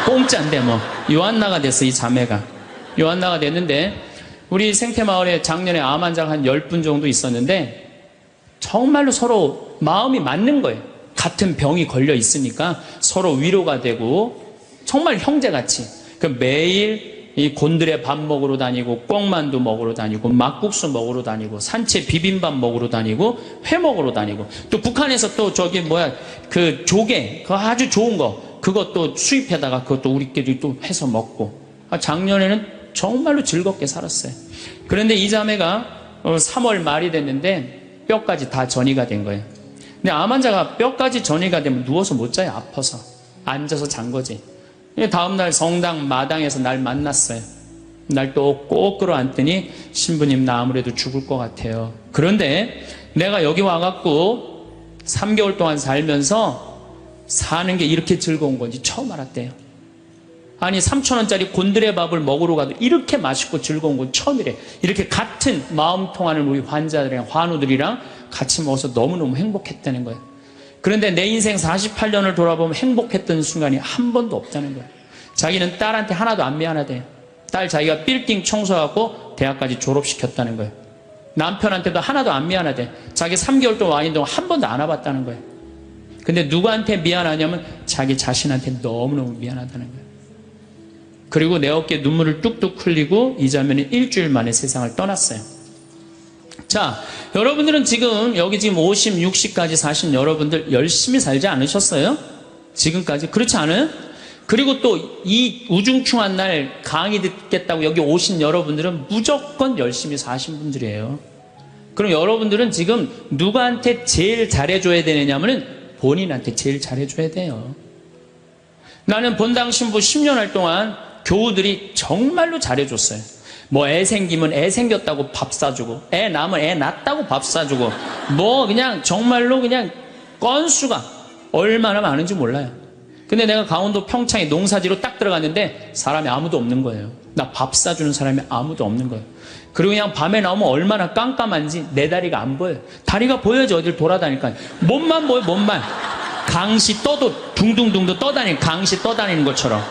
공짜인데 요한나가 됐어. 이 자매가 요한나가 됐는데 우리 생태마을에 작년에 암 환자가 한 10분 정도 있었는데 정말로 서로 마음이 맞는 거예요. 같은 병이 걸려 있으니까 서로 위로가 되고 정말 형제같이. 매일 이 곤드레 밥 먹으러 다니고 꽁만두 먹으러 다니고 막국수 먹으러 다니고 산채 비빔밥 먹으러 다니고 회 먹으러 다니고 또 북한에서 또 그 조개 그거 아주 좋은 거 그것도 수입해다가 그것도 우리끼리 또 해서 먹고 작년에는 정말로 즐겁게 살았어요. 그런데 이 자매가 3월 말이 됐는데 뼈까지 다 전이가 된 거예요. 근데 암 환자가 뼈까지 전이가 되면 누워서 못 자요. 아파서. 앉아서 잔 거지. 다음날 성당 마당에서 날 만났어요. 날 또 꼭 끌어안더니 신부님 나 아무래도 죽을 것 같아요. 그런데 내가 여기 와갖고 3개월 동안 살면서 사는 게 이렇게 즐거운 건지 처음 알았대요. 아니 3,000원짜리 곤드레밥을 먹으러 가도 이렇게 맛있고 즐거운 건 처음이래. 이렇게 같은 마음 통하는 우리 환자들이랑 환우들이랑 같이 먹어서 너무너무 행복했다는 거예요. 그런데 내 인생 48년을 돌아보면 행복했던 순간이 한 번도 없다는 거예요. 자기는 딸한테 하나도 안 미안하대요. 딸 자기가 빌딩 청소하고 대학까지 졸업시켰다는 거예요. 남편한테도 하나도 안 미안하대. 자기 3개월 동안 와 있는 동안 한 번도 안 와봤다는 거예요. 근데 누구한테 미안하냐면 자기 자신한테 너무너무 미안하다는 거예요. 그리고 내 어깨에 눈물을 뚝뚝 흘리고 이 자매는 일주일 만에 세상을 떠났어요. 자, 여러분들은 여기 지금 50, 60까지 사신 여러분들 열심히 살지 않으셨어요? 지금까지? 그렇지 않아요? 그리고 또 이 우중충한 날 강의 듣겠다고 여기 오신 여러분들은 무조건 열심히 사신 분들이에요. 그럼 여러분들은 지금 누구한테 제일 잘해줘야 되느냐면은 본인한테 제일 잘해줘야 돼요. 나는 본당 신부 10년 할 동안 교우들이 정말로 잘해줬어요. 뭐 애 생기면 애 생겼다고 밥 사주고, 애 낳으면 애 낳았다고 밥 사주고, 뭐 그냥 정말로 그냥 건수가 얼마나 많은지 몰라요. 근데 내가 강원도 평창에 농사지로 딱 들어갔는데 사람이 아무도 없는 거예요. 나 밥 사주는 사람이 아무도 없는 거예요. 그리고 그냥 밤에 나오면 얼마나 깜깜한지 내 다리가 안 보여요. 다리가 보여야지 어딜 돌아다니까. 몸만 보여, 몸만. 강시 떠도 둥둥둥도 떠다니는, 강시 떠다니는 것처럼.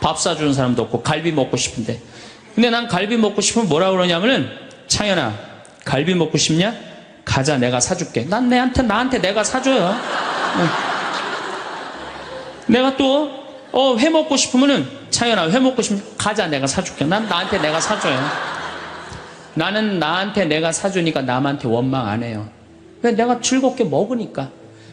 밥 사주는 사람도 없고 갈비 먹고 싶은데. 근데 난 갈비 먹고 싶으면 뭐라 그러냐면은, 창현아 갈비 먹고 싶냐? 가자, 내가 사줄게. 난 나한테 내가 사줘요. 내가 또 회 먹고 싶으면은, 창현아 회 먹고 싶으면 가자, 내가 사줄게. 난 나한테 내가 사줘요. 나는 나한테 내가 사주니까 남한테 원망 안 해요. 왜? 내가 즐겁게 먹으니까.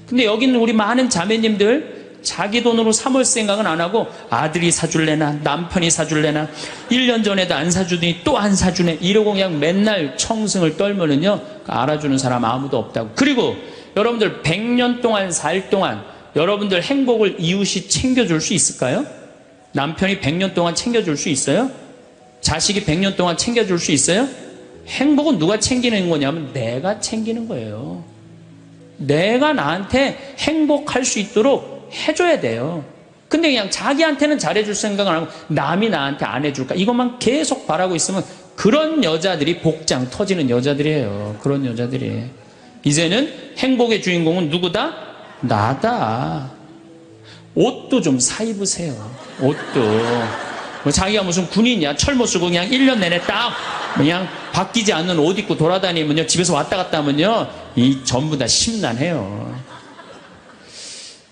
근데 여기는 우리 많은 자매님들 자기 돈으로 사 먹을 생각은 안 하고 아들이 사줄래나 남편이 사줄래나 1년 전에도 안 사주더니 또 안 사주네 이러고 그냥 맨날 청승을 떨면은요, 알아주는 사람 아무도 없다고. 그리고 여러분들 100년 동안 살 동안 여러분들 행복을 이웃이 챙겨줄 수 있을까요? 남편이 100년 동안 챙겨줄 수 있어요? 자식이 100년 동안 챙겨줄 수 있어요? 행복은 누가 챙기는 거냐면 내가 챙기는 거예요. 내가 나한테 행복할 수 있도록 해줘야 돼요. 근데 그냥 자기한테는 잘해줄 생각을 안 하고 남이 나한테 안 해줄까 이것만 계속 바라고 있으면 그런 여자들이 복장 터지는 여자들이에요. 그런 여자들이. 이제는 행복의 주인공은 누구다? 나다. 옷도 좀 사 입으세요. 옷도. 뭐 자기가 무슨 군인이야. 철모 쓰고 그냥 1년 내내 딱 그냥 바뀌지 않는 옷 입고 돌아다니면요, 집에서 왔다 갔다 하면요, 이 전부 다 심란해요.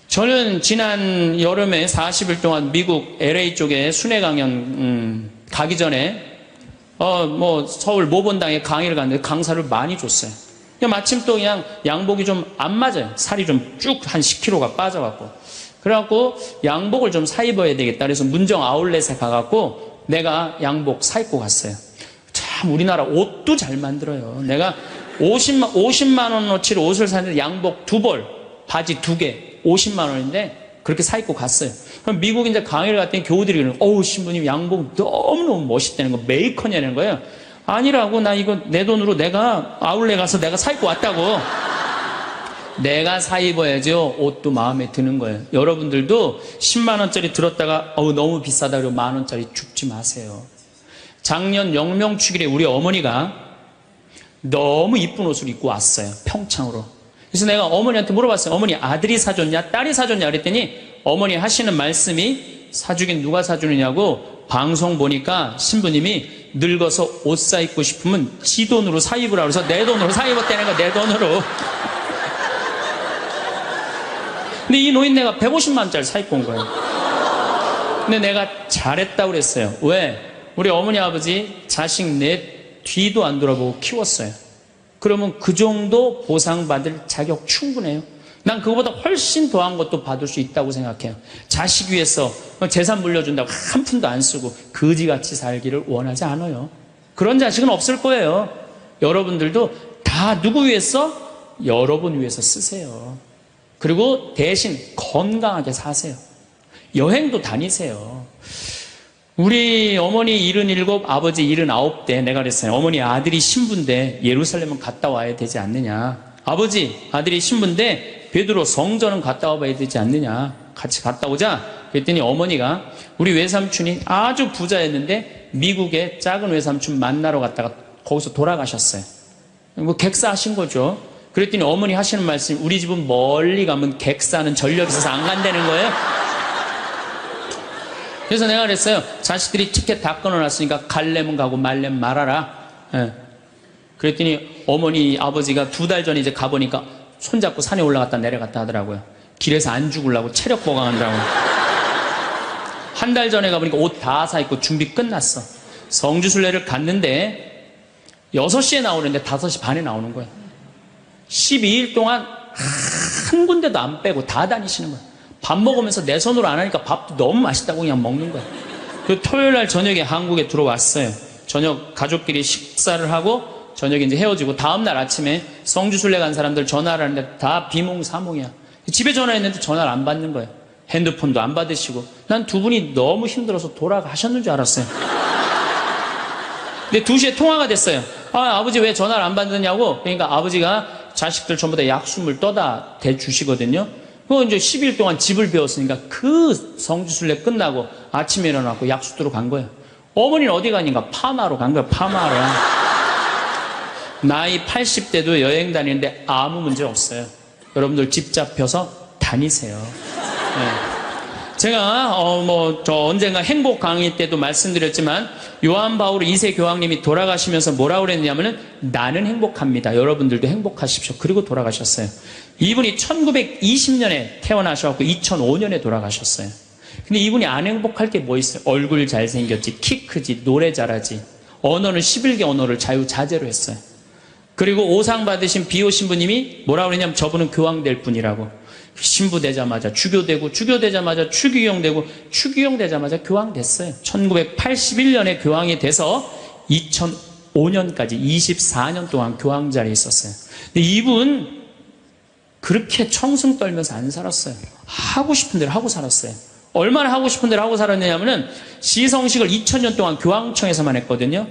저는 지난 여름에 40일 동안 미국 LA 쪽에 순회 강연 가기 전에 서울 모본당에 강의를 갔는데 강사를 많이 줬어요. 마침 또 그냥 양복이 좀 안 맞아요. 살이 좀 쭉 한 10kg가 빠져갖고. 그래갖고 양복을 좀 사 입어야 되겠다. 그래서 문정 아울렛에 가갖고 내가 양복 사 입고 갔어요. 참 우리나라 옷도 잘 만들어요. 내가 50만 원어치를 옷을 샀는데 양복 2벌, 바지 2개, 50만 원인데 그렇게 사 입고 갔어요. 그럼 미국 이제 강의를 갔더니 교우들이 그러는 거예요. 어우, 신부님 양복 너무너무 멋있다는 거, 메이커냐는 거예요. 아니라고, 나 이거 내 돈으로 내가 아울렛 가서 내가 사 입고 왔다고. 내가 사 입어야죠. 옷도 마음에 드는 거예요. 여러분들도 10만 원짜리 들었다가 너무 비싸다 그러고 만 원짜리 줍지 마세요. 작년 영명축일에 우리 어머니가 너무 이쁜 옷을 입고 왔어요. 평창으로. 그래서 내가 어머니한테 물어봤어요. 어머니 아들이 사줬냐 딸이 사줬냐 그랬더니 어머니 하시는 말씀이 사주긴 누가 사주느냐고, 방송 보니까 신부님이 늙어서 옷 사 입고 싶으면 지 돈으로 사 입으라 그래서 내 돈으로 사 입었다는 거야. 내 돈으로. 근데 이 노인네가 150만 원짜리 사 입고 온 거예요. 근데 내가 잘했다고 그랬어요. 왜? 우리 어머니 아버지 자식 내 뒤도 안 돌아보고 키웠어요. 그러면 그 정도 보상받을 자격 충분해요. 난 그거보다 훨씬 더한 것도 받을 수 있다고 생각해요. 자식 위해서 재산 물려준다고 한 푼도 안 쓰고 거지같이 살기를 원하지 않아요. 그런 자식은 없을 거예요. 여러분들도 다 누구 위해서? 여러분 위해서 쓰세요. 그리고 대신 건강하게 사세요. 여행도 다니세요. 우리 어머니 77, 아버지 79 때 내가 그랬어요. 어머니 아들이 신부인데 예루살렘은 갔다 와야 되지 않느냐. 아버지, 아들이 신부인데 베드로 성전은 갔다 와봐야 되지 않느냐. 같이 갔다 오자. 그랬더니 어머니가 우리 외삼촌이 아주 부자였는데 미국에 작은 외삼촌 만나러 갔다가 거기서 돌아가셨어요. 뭐 객사하신 거죠. 그랬더니 어머니 하시는 말씀이 우리 집은 멀리 가면 객사는 전력이 있어서 안 간다는 거예요. 그래서 내가 그랬어요. 자식들이 티켓 다 끊어놨으니까 갈래면 가고 말래면 말아라. 예. 그랬더니 어머니 아버지가 2달 전에 이제 가보니까 손잡고 산에 올라갔다 내려갔다 하더라고요. 길에서 안 죽으려고 체력 보강하느라고. 한 달 전에 가보니까 옷 다 사입고 준비 끝났어. 성지순례를 갔는데 6시에 나오는데 5시 반에 나오는 거예요. 12일 동안 한 군데도 안 빼고 다 다니시는 거예요. 밥 먹으면서 내 손으로 안 하니까 밥도 너무 맛있다고 그냥 먹는 거예요. 그 토요일 날 저녁에 한국에 들어왔어요. 저녁 가족끼리 식사를 하고 저녁에 이제 헤어지고 다음날 아침에 성지순례 간 사람들 전화를 하는데 다 비몽사몽이야. 집에 전화했는데 전화를 안 받는 거예요. 핸드폰도 안 받으시고. 난 두 분이 너무 힘들어서 돌아가셨는 줄 알았어요. 근데 2시에 통화가 됐어요. 아버지 왜 전화를 안 받느냐고. 그러니까 아버지가 자식들 전부 다 약수물 떠다 대주시거든요. 그거 이제 10일 동안 집을 배웠으니까 그 성지순례 끝나고 아침에 일어나고 약수도로 간 거예요. 어머니는 어디 가니까 파마로 간 거예요. 파마로. 나이 80대도 여행 다니는데 아무 문제 없어요. 여러분들 집 잡혀서 다니세요. 네. 제가 저 언젠가 행복 강의 때도 말씀드렸지만 요한 바울 2세 교황님이 돌아가시면서 뭐라고 그랬냐면은 나는 행복합니다. 여러분들도 행복하십시오. 그리고 돌아가셨어요. 이분이 1920년에 태어나셔서 2005년에 돌아가셨어요. 근데 이분이 안 행복할 게 뭐 있어요? 얼굴 잘생겼지, 키 크지, 노래 잘하지, 언어는 11개 언어를 자유자재로 했어요. 그리고 오상 받으신 비오 신부님이 뭐라고 그러냐면 저분은 교황 될 분이라고. 신부 되자마자 주교되고, 주교되자마자 추기경 되고, 추기경 되자마자 교황 됐어요. 1981년에 교황이 돼서 2005년까지 24년 동안 교황 자리에 있었어요. 근데 이분 그렇게 청승 떨면서 안 살았어요. 하고 싶은 대로 하고 살았어요. 얼마나 하고 싶은 대로 하고 살았냐면은 시성식을 2000년 동안 교황청에서만 했거든요.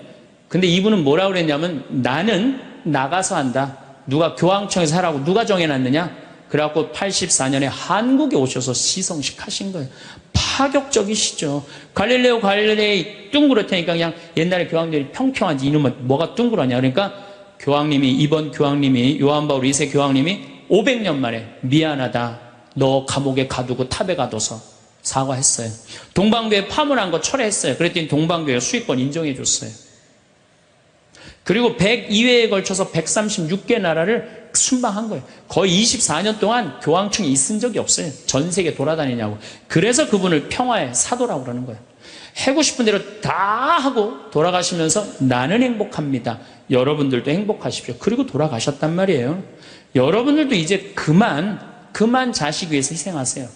근데 이분은 뭐라고 그랬냐면 나는 나가서 한다. 누가 교황청에서 하라고 누가 정해놨느냐? 그래갖고 84년에 한국에 오셔서 시성식 하신 거예요. 파격적이시죠. 갈릴레오 갈릴레이 둥그렇다니까 그냥 옛날에 교황들이 평평하지 이놈은 뭐가 둥그러냐. 그러니까 이번 교황님이 요한 바울 2세 교황님이 500년 만에 미안하다. 너 감옥에 가두고 탑에 가둬서 사과했어요. 동방교회 파문한 거 철회했어요. 그랬더니 동방교회 수익권 인정해줬어요. 그리고 102회에 걸쳐서 136개 나라를 순방한 거예요. 거의 24년 동안 교황청이 있은 적이 없어요. 전 세계 돌아다니냐고. 그래서 그분을 평화의 사도라고 그러는 거예요. 하고 싶은 대로 다 하고 돌아가시면서 나는 행복합니다. 여러분들도 행복하십시오. 그리고 돌아가셨단 말이에요. 여러분들도 이제 그만 자식 위해서 희생하세요.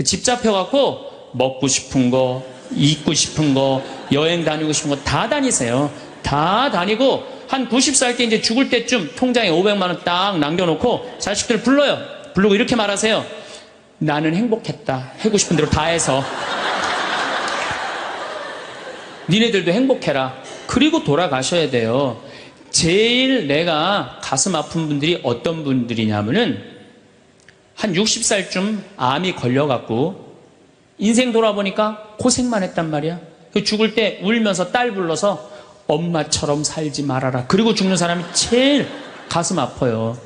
집 잡혀갖고 먹고 싶은 거, 입고 싶은 거, 여행 다니고 싶은 거 다 다니세요. 다 다니고 한 90살 때 이제 죽을 때쯤 통장에 500만 원 딱 남겨놓고 자식들 불러요. 부르고 이렇게 말하세요. 나는 행복했다. 하고 싶은 대로 다 해서. 니네들도 행복해라. 그리고 돌아가셔야 돼요. 제일 내가 가슴 아픈 분들이 어떤 분들이냐면은 한 60살쯤 암이 걸려갖고 인생 돌아보니까 고생만 했단 말이야. 죽을 때 울면서 딸 불러서 엄마처럼 살지 말아라. 그리고 죽는 사람이 제일 가슴 아파요.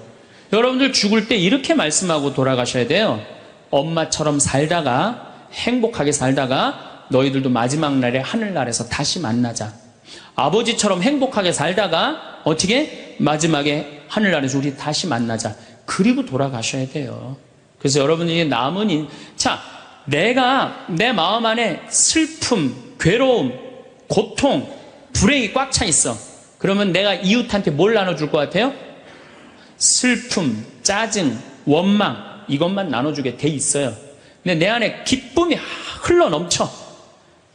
여러분들 죽을 때 이렇게 말씀하고 돌아가셔야 돼요. 엄마처럼 살다가 행복하게 살다가 너희들도 마지막 날에 하늘나라에서 다시 만나자. 아버지처럼 행복하게 살다가 어떻게 마지막에 하늘나라에서 우리 다시 만나자. 그리고 돌아가셔야 돼요. 그래서 여러분들이 남은 내가 내 마음 안에 슬픔, 괴로움, 고통, 불행이 꽉 차 있어. 그러면 내가 이웃한테 뭘 나눠줄 것 같아요? 슬픔, 짜증, 원망 이것만 나눠주게 돼 있어요. 근데 내 안에 기쁨이 흘러 넘쳐.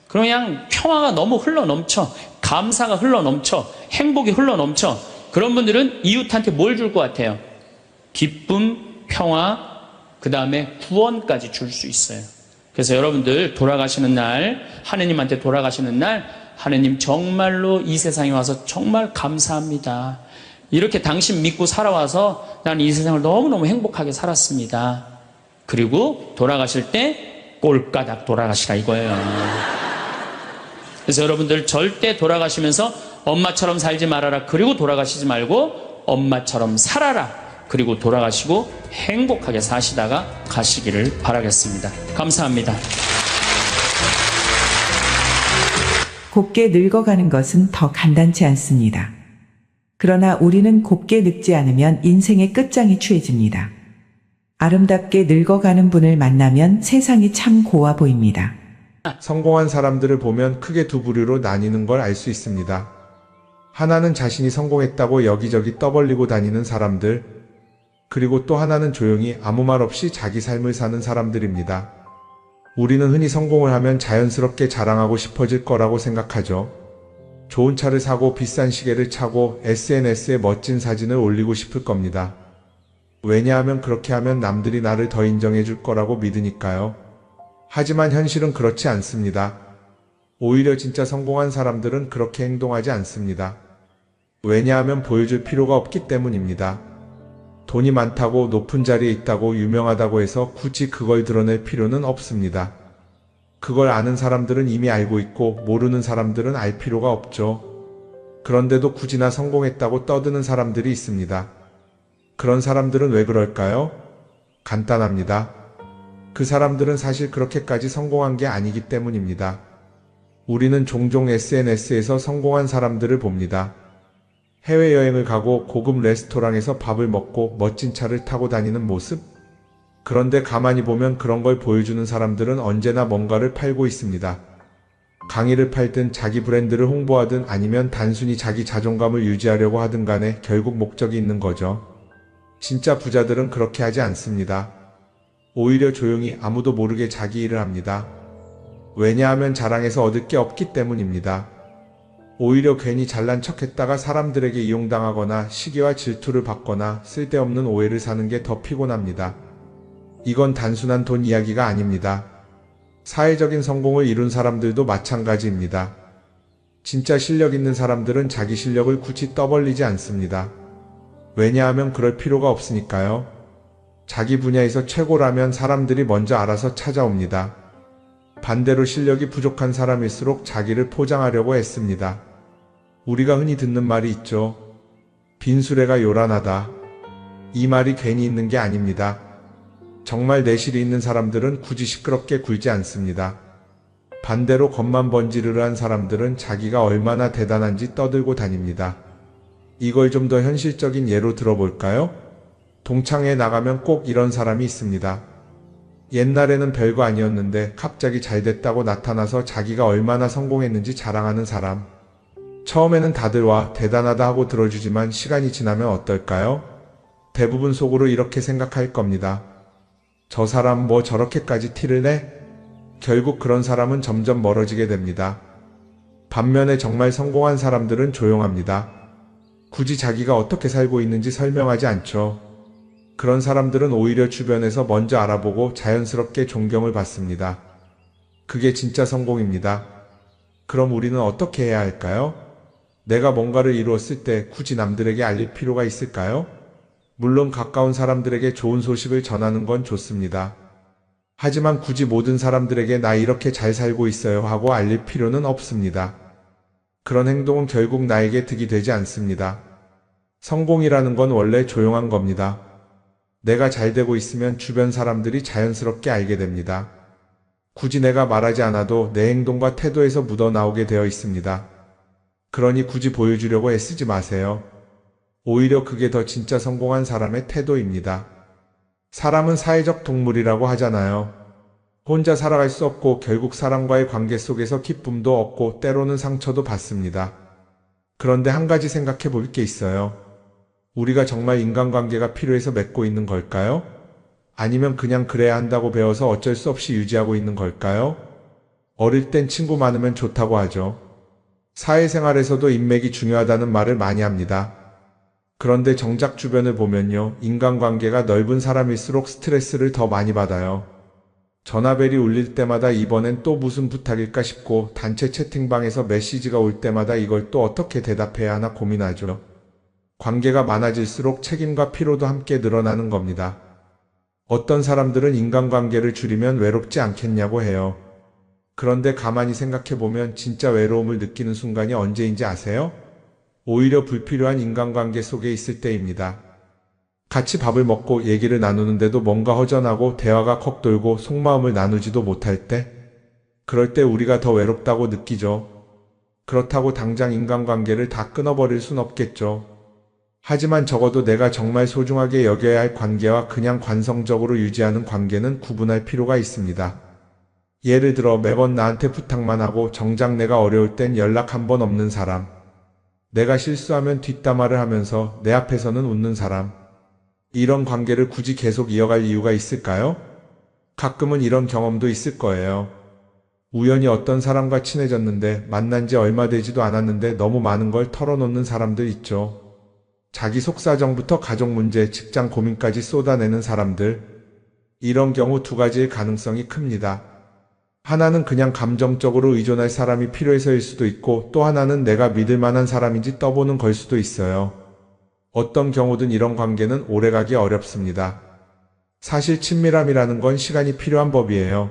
그냥 평화가 너무 흘러 넘쳐. 감사가 흘러 넘쳐. 행복이 흘러 넘쳐. 그런 분들은 이웃한테 뭘 줄 것 같아요? 기쁨, 평화, 그 다음에 구원까지 줄 수 있어요. 그래서 여러분들 돌아가시는 날, 하느님한테 돌아가시는 날 하느님 정말로 이 세상에 와서 정말 감사합니다. 이렇게 당신 믿고 살아와서 나는 이 세상을 너무너무 행복하게 살았습니다. 그리고 돌아가실 때 꼴까닥 돌아가시라 이거예요. 그래서 여러분들 절대 돌아가시면서 엄마처럼 살지 말아라. 그리고 돌아가시지 말고 엄마처럼 살아라. 그리고 돌아가시고 행복하게 사시다가 가시기를 바라겠습니다. 감사합니다. 곱게 늙어가는 것은 더 간단치 않습니다. 그러나 우리는 곱게 늙지 않으면 인생의 끝장이 추해집니다. 아름답게 늙어가는 분을 만나면 세상이 참 고와 보입니다. 성공한 사람들을 보면 크게 두 부류로 나뉘는 걸 알 수 있습니다. 하나는 자신이 성공했다고 여기저기 떠벌리고 다니는 사람들, 그리고 또 하나는 조용히 아무 말 없이 자기 삶을 사는 사람들입니다. 우리는 흔히 성공을 하면 자연스럽게 자랑하고 싶어질 거라고 생각하죠. 좋은 차를 사고 비싼 시계를 차고 SNS에 멋진 사진을 올리고 싶을 겁니다. 왜냐하면 그렇게 하면 남들이 나를 더 인정해 줄 거라고 믿으니까요. 하지만 현실은 그렇지 않습니다. 오히려 진짜 성공한 사람들은 그렇게 행동하지 않습니다. 왜냐하면 보여줄 필요가 없기 때문입니다. 돈이 많다고 높은 자리에 있다고 유명하다고 해서 굳이 그걸 드러낼 필요는 없습니다. 그걸 아는 사람들은 이미 알고 있고 모르는 사람들은 알 필요가 없죠. 그런데도 굳이나 성공했다고 떠드는 사람들이 있습니다. 그런 사람들은 왜 그럴까요? 간단합니다. 그 사람들은 사실 그렇게까지 성공한 게 아니기 때문입니다. 우리는 종종 SNS에서 성공한 사람들을 봅니다. 해외여행을 가고 고급 레스토랑에서 밥을 먹고 멋진 차를 타고 다니는 모습? 그런데 가만히 보면 그런 걸 보여주는 사람들은 언제나 뭔가를 팔고 있습니다. 강의를 팔든 자기 브랜드를 홍보하든 아니면 단순히 자기 자존감을 유지하려고 하든 간에 결국 목적이 있는 거죠. 진짜 부자들은 그렇게 하지 않습니다. 오히려 조용히 아무도 모르게 자기 일을 합니다. 왜냐하면 자랑해서 얻을 게 없기 때문입니다. 오히려 괜히 잘난 척했다가 사람들에게 이용당하거나 시기와 질투를 받거나 쓸데없는 오해를 사는 게 더 피곤합니다. 이건 단순한 돈 이야기가 아닙니다. 사회적인 성공을 이룬 사람들도 마찬가지입니다. 진짜 실력 있는 사람들은 자기 실력을 굳이 떠벌리지 않습니다. 왜냐하면 그럴 필요가 없으니까요. 자기 분야에서 최고라면 사람들이 먼저 알아서 찾아옵니다. 반대로 실력이 부족한 사람일수록 자기를 포장하려고 애씁니다. 우리가 흔히 듣는 말이 있죠. 빈수레가 요란하다. 이 말이 괜히 있는 게 아닙니다. 정말 내실이 있는 사람들은 굳이 시끄럽게 굴지 않습니다. 반대로 겉만 번지르르한 사람들은 자기가 얼마나 대단한지 떠들고 다닙니다. 이걸 좀 더 현실적인 예로 들어볼까요? 동창회에 나가면 꼭 이런 사람이 있습니다. 옛날에는 별거 아니었는데 갑자기 잘 됐다고 나타나서 자기가 얼마나 성공했는지 자랑하는 사람. 처음에는 다들 와 대단하다 하고 들어주지만 시간이 지나면 어떨까요? 대부분 속으로 이렇게 생각할 겁니다. 저 사람 뭐 저렇게까지 티를 내? 결국 그런 사람은 점점 멀어지게 됩니다. 반면에 정말 성공한 사람들은 조용합니다. 굳이 자기가 어떻게 살고 있는지 설명하지 않죠. 그런 사람들은 오히려 주변에서 먼저 알아보고 자연스럽게 존경을 받습니다. 그게 진짜 성공입니다. 그럼 우리는 어떻게 해야 할까요? 내가 뭔가를 이루었을 때 굳이 남들에게 알릴 필요가 있을까요? 물론 가까운 사람들에게 좋은 소식을 전하는 건 좋습니다. 하지만 굳이 모든 사람들에게 나 이렇게 잘 살고 있어요 하고 알릴 필요는 없습니다. 그런 행동은 결국 나에게 득이 되지 않습니다. 성공이라는 건 원래 조용한 겁니다. 내가 잘 되고 있으면 주변 사람들이 자연스럽게 알게 됩니다. 굳이 내가 말하지 않아도 내 행동과 태도에서 묻어나오게 되어 있습니다. 그러니 굳이 보여주려고 애쓰지 마세요. 오히려 그게 더 진짜 성공한 사람의 태도입니다. 사람은 사회적 동물이라고 하잖아요. 혼자 살아갈 수 없고 결국 사람과의 관계 속에서 기쁨도 얻고 때로는 상처도 받습니다. 그런데 한 가지 생각해 볼 게 있어요. 우리가 정말 인간관계가 필요해서 맺고 있는 걸까요? 아니면 그냥 그래야 한다고 배워서 어쩔 수 없이 유지하고 있는 걸까요? 어릴 땐 친구 많으면 좋다고 하죠. 사회생활에서도 인맥이 중요하다는 말을 많이 합니다. 그런데 정작 주변을 보면요. 인간관계가 넓은 사람일수록 스트레스를 더 많이 받아요. 전화벨이 울릴 때마다 이번엔 또 무슨 부탁일까 싶고 단체 채팅방에서 메시지가 올 때마다 이걸 또 어떻게 대답해야 하나 고민하죠. 관계가 많아질수록 책임과 피로도 함께 늘어나는 겁니다. 어떤 사람들은 인간관계를 줄이면 외롭지 않겠냐고 해요. 그런데 가만히 생각해보면 진짜 외로움을 느끼는 순간이 언제인지 아세요? 오히려 불필요한 인간관계 속에 있을 때입니다. 같이 밥을 먹고 얘기를 나누는데도 뭔가 허전하고 대화가 컥 돌고 속마음을 나누지도 못할 때, 그럴 때 우리가 더 외롭다고 느끼죠. 그렇다고 당장 인간관계를 다 끊어버릴 순 없겠죠. 하지만 적어도 내가 정말 소중하게 여겨야 할 관계와 그냥 관성적으로 유지하는 관계는 구분할 필요가 있습니다. 예를 들어 매번 나한테 부탁만 하고 정작 내가 어려울 땐 연락 한 번 없는 사람. 내가 실수하면 뒷담화를 하면서 내 앞에서는 웃는 사람. 이런 관계를 굳이 계속 이어갈 이유가 있을까요? 가끔은 이런 경험도 있을 거예요. 우연히 어떤 사람과 친해졌는데 만난 지 얼마 되지도 않았는데 너무 많은 걸 털어놓는 사람들 있죠. 자기 속사정부터 가족 문제, 직장 고민까지 쏟아내는 사람들. 이런 경우 두 가지의 가능성이 큽니다. 하나는 그냥 감정적으로 의존할 사람이 필요해서일 수도 있고 또 하나는 내가 믿을 만한 사람인지 떠보는 걸 수도 있어요. 어떤 경우든 이런 관계는 오래가기 어렵습니다. 사실 친밀함이라는 건 시간이 필요한 법이에요.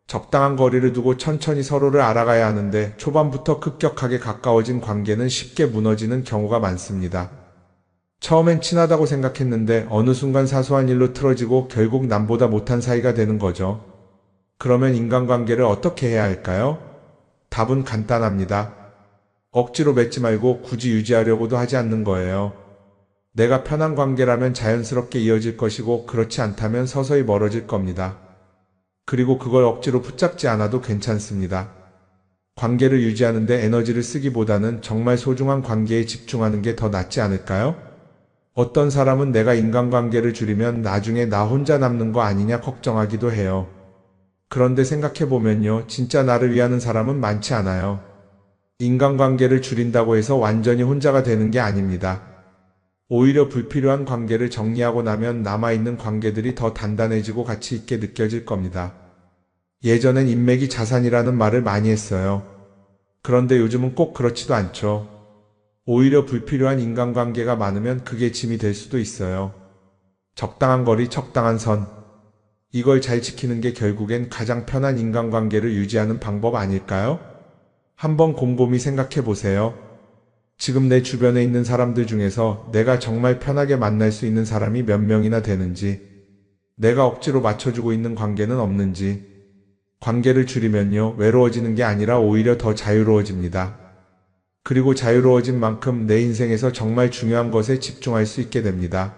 적당한 거리를 두고 천천히 서로를 알아가야 하는데 초반부터 급격하게 가까워진 관계는 쉽게 무너지는 경우가 많습니다. 처음엔 친하다고 생각했는데 어느 순간 사소한 일로 틀어지고 결국 남보다 못한 사이가 되는 거죠. 그러면 인간관계를 어떻게 해야 할까요? 답은 간단합니다. 억지로 맺지 말고 굳이 유지하려고도 하지 않는 거예요. 내가 편한 관계라면 자연스럽게 이어질 것이고 그렇지 않다면 서서히 멀어질 겁니다. 그리고 그걸 억지로 붙잡지 않아도 괜찮습니다. 관계를 유지하는데 에너지를 쓰기보다는 정말 소중한 관계에 집중하는 게 더 낫지 않을까요? 어떤 사람은 내가 인간관계를 줄이면 나중에 나 혼자 남는 거 아니냐 걱정하기도 해요. 그런데 생각해보면요, 진짜 나를 위하는 사람은 많지 않아요. 인간관계를 줄인다고 해서 완전히 혼자가 되는 게 아닙니다. 오히려 불필요한 관계를 정리하고 나면 남아있는 관계들이 더 단단해지고 가치 있게 느껴질 겁니다. 예전엔 인맥이 자산이라는 말을 많이 했어요. 그런데 요즘은 꼭 그렇지도 않죠. 오히려 불필요한 인간관계가 많으면 그게 짐이 될 수도 있어요. 적당한 거리, 적당한 선. 이걸 잘 지키는 게 결국엔 가장 편한 인간관계를 유지하는 방법 아닐까요? 한번 곰곰이 생각해 보세요. 지금 내 주변에 있는 사람들 중에서 내가 정말 편하게 만날 수 있는 사람이 몇 명이나 되는지, 내가 억지로 맞춰주고 있는 관계는 없는지. 관계를 줄이면요, 외로워지는 게 아니라 오히려 더 자유로워집니다. 그리고 자유로워진 만큼 내 인생에서 정말 중요한 것에 집중할 수 있게 됩니다.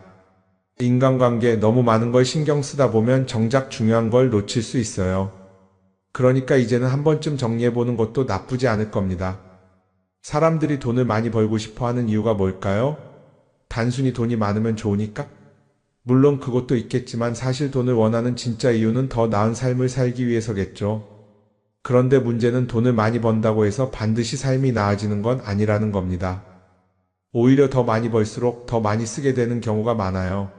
인간관계 너무 많은 걸 신경 쓰다 보면 정작 중요한 걸 놓칠 수 있어요. 그러니까 이제는 한 번쯤 정리해보는 것도 나쁘지 않을 겁니다. 사람들이 돈을 많이 벌고 싶어 하는 이유가 뭘까요? 단순히 돈이 많으면 좋으니까? 물론 그것도 있겠지만 사실 돈을 원하는 진짜 이유는 더 나은 삶을 살기 위해서겠죠. 그런데 문제는 돈을 많이 번다고 해서 반드시 삶이 나아지는 건 아니라는 겁니다. 오히려 더 많이 벌수록 더 많이 쓰게 되는 경우가 많아요.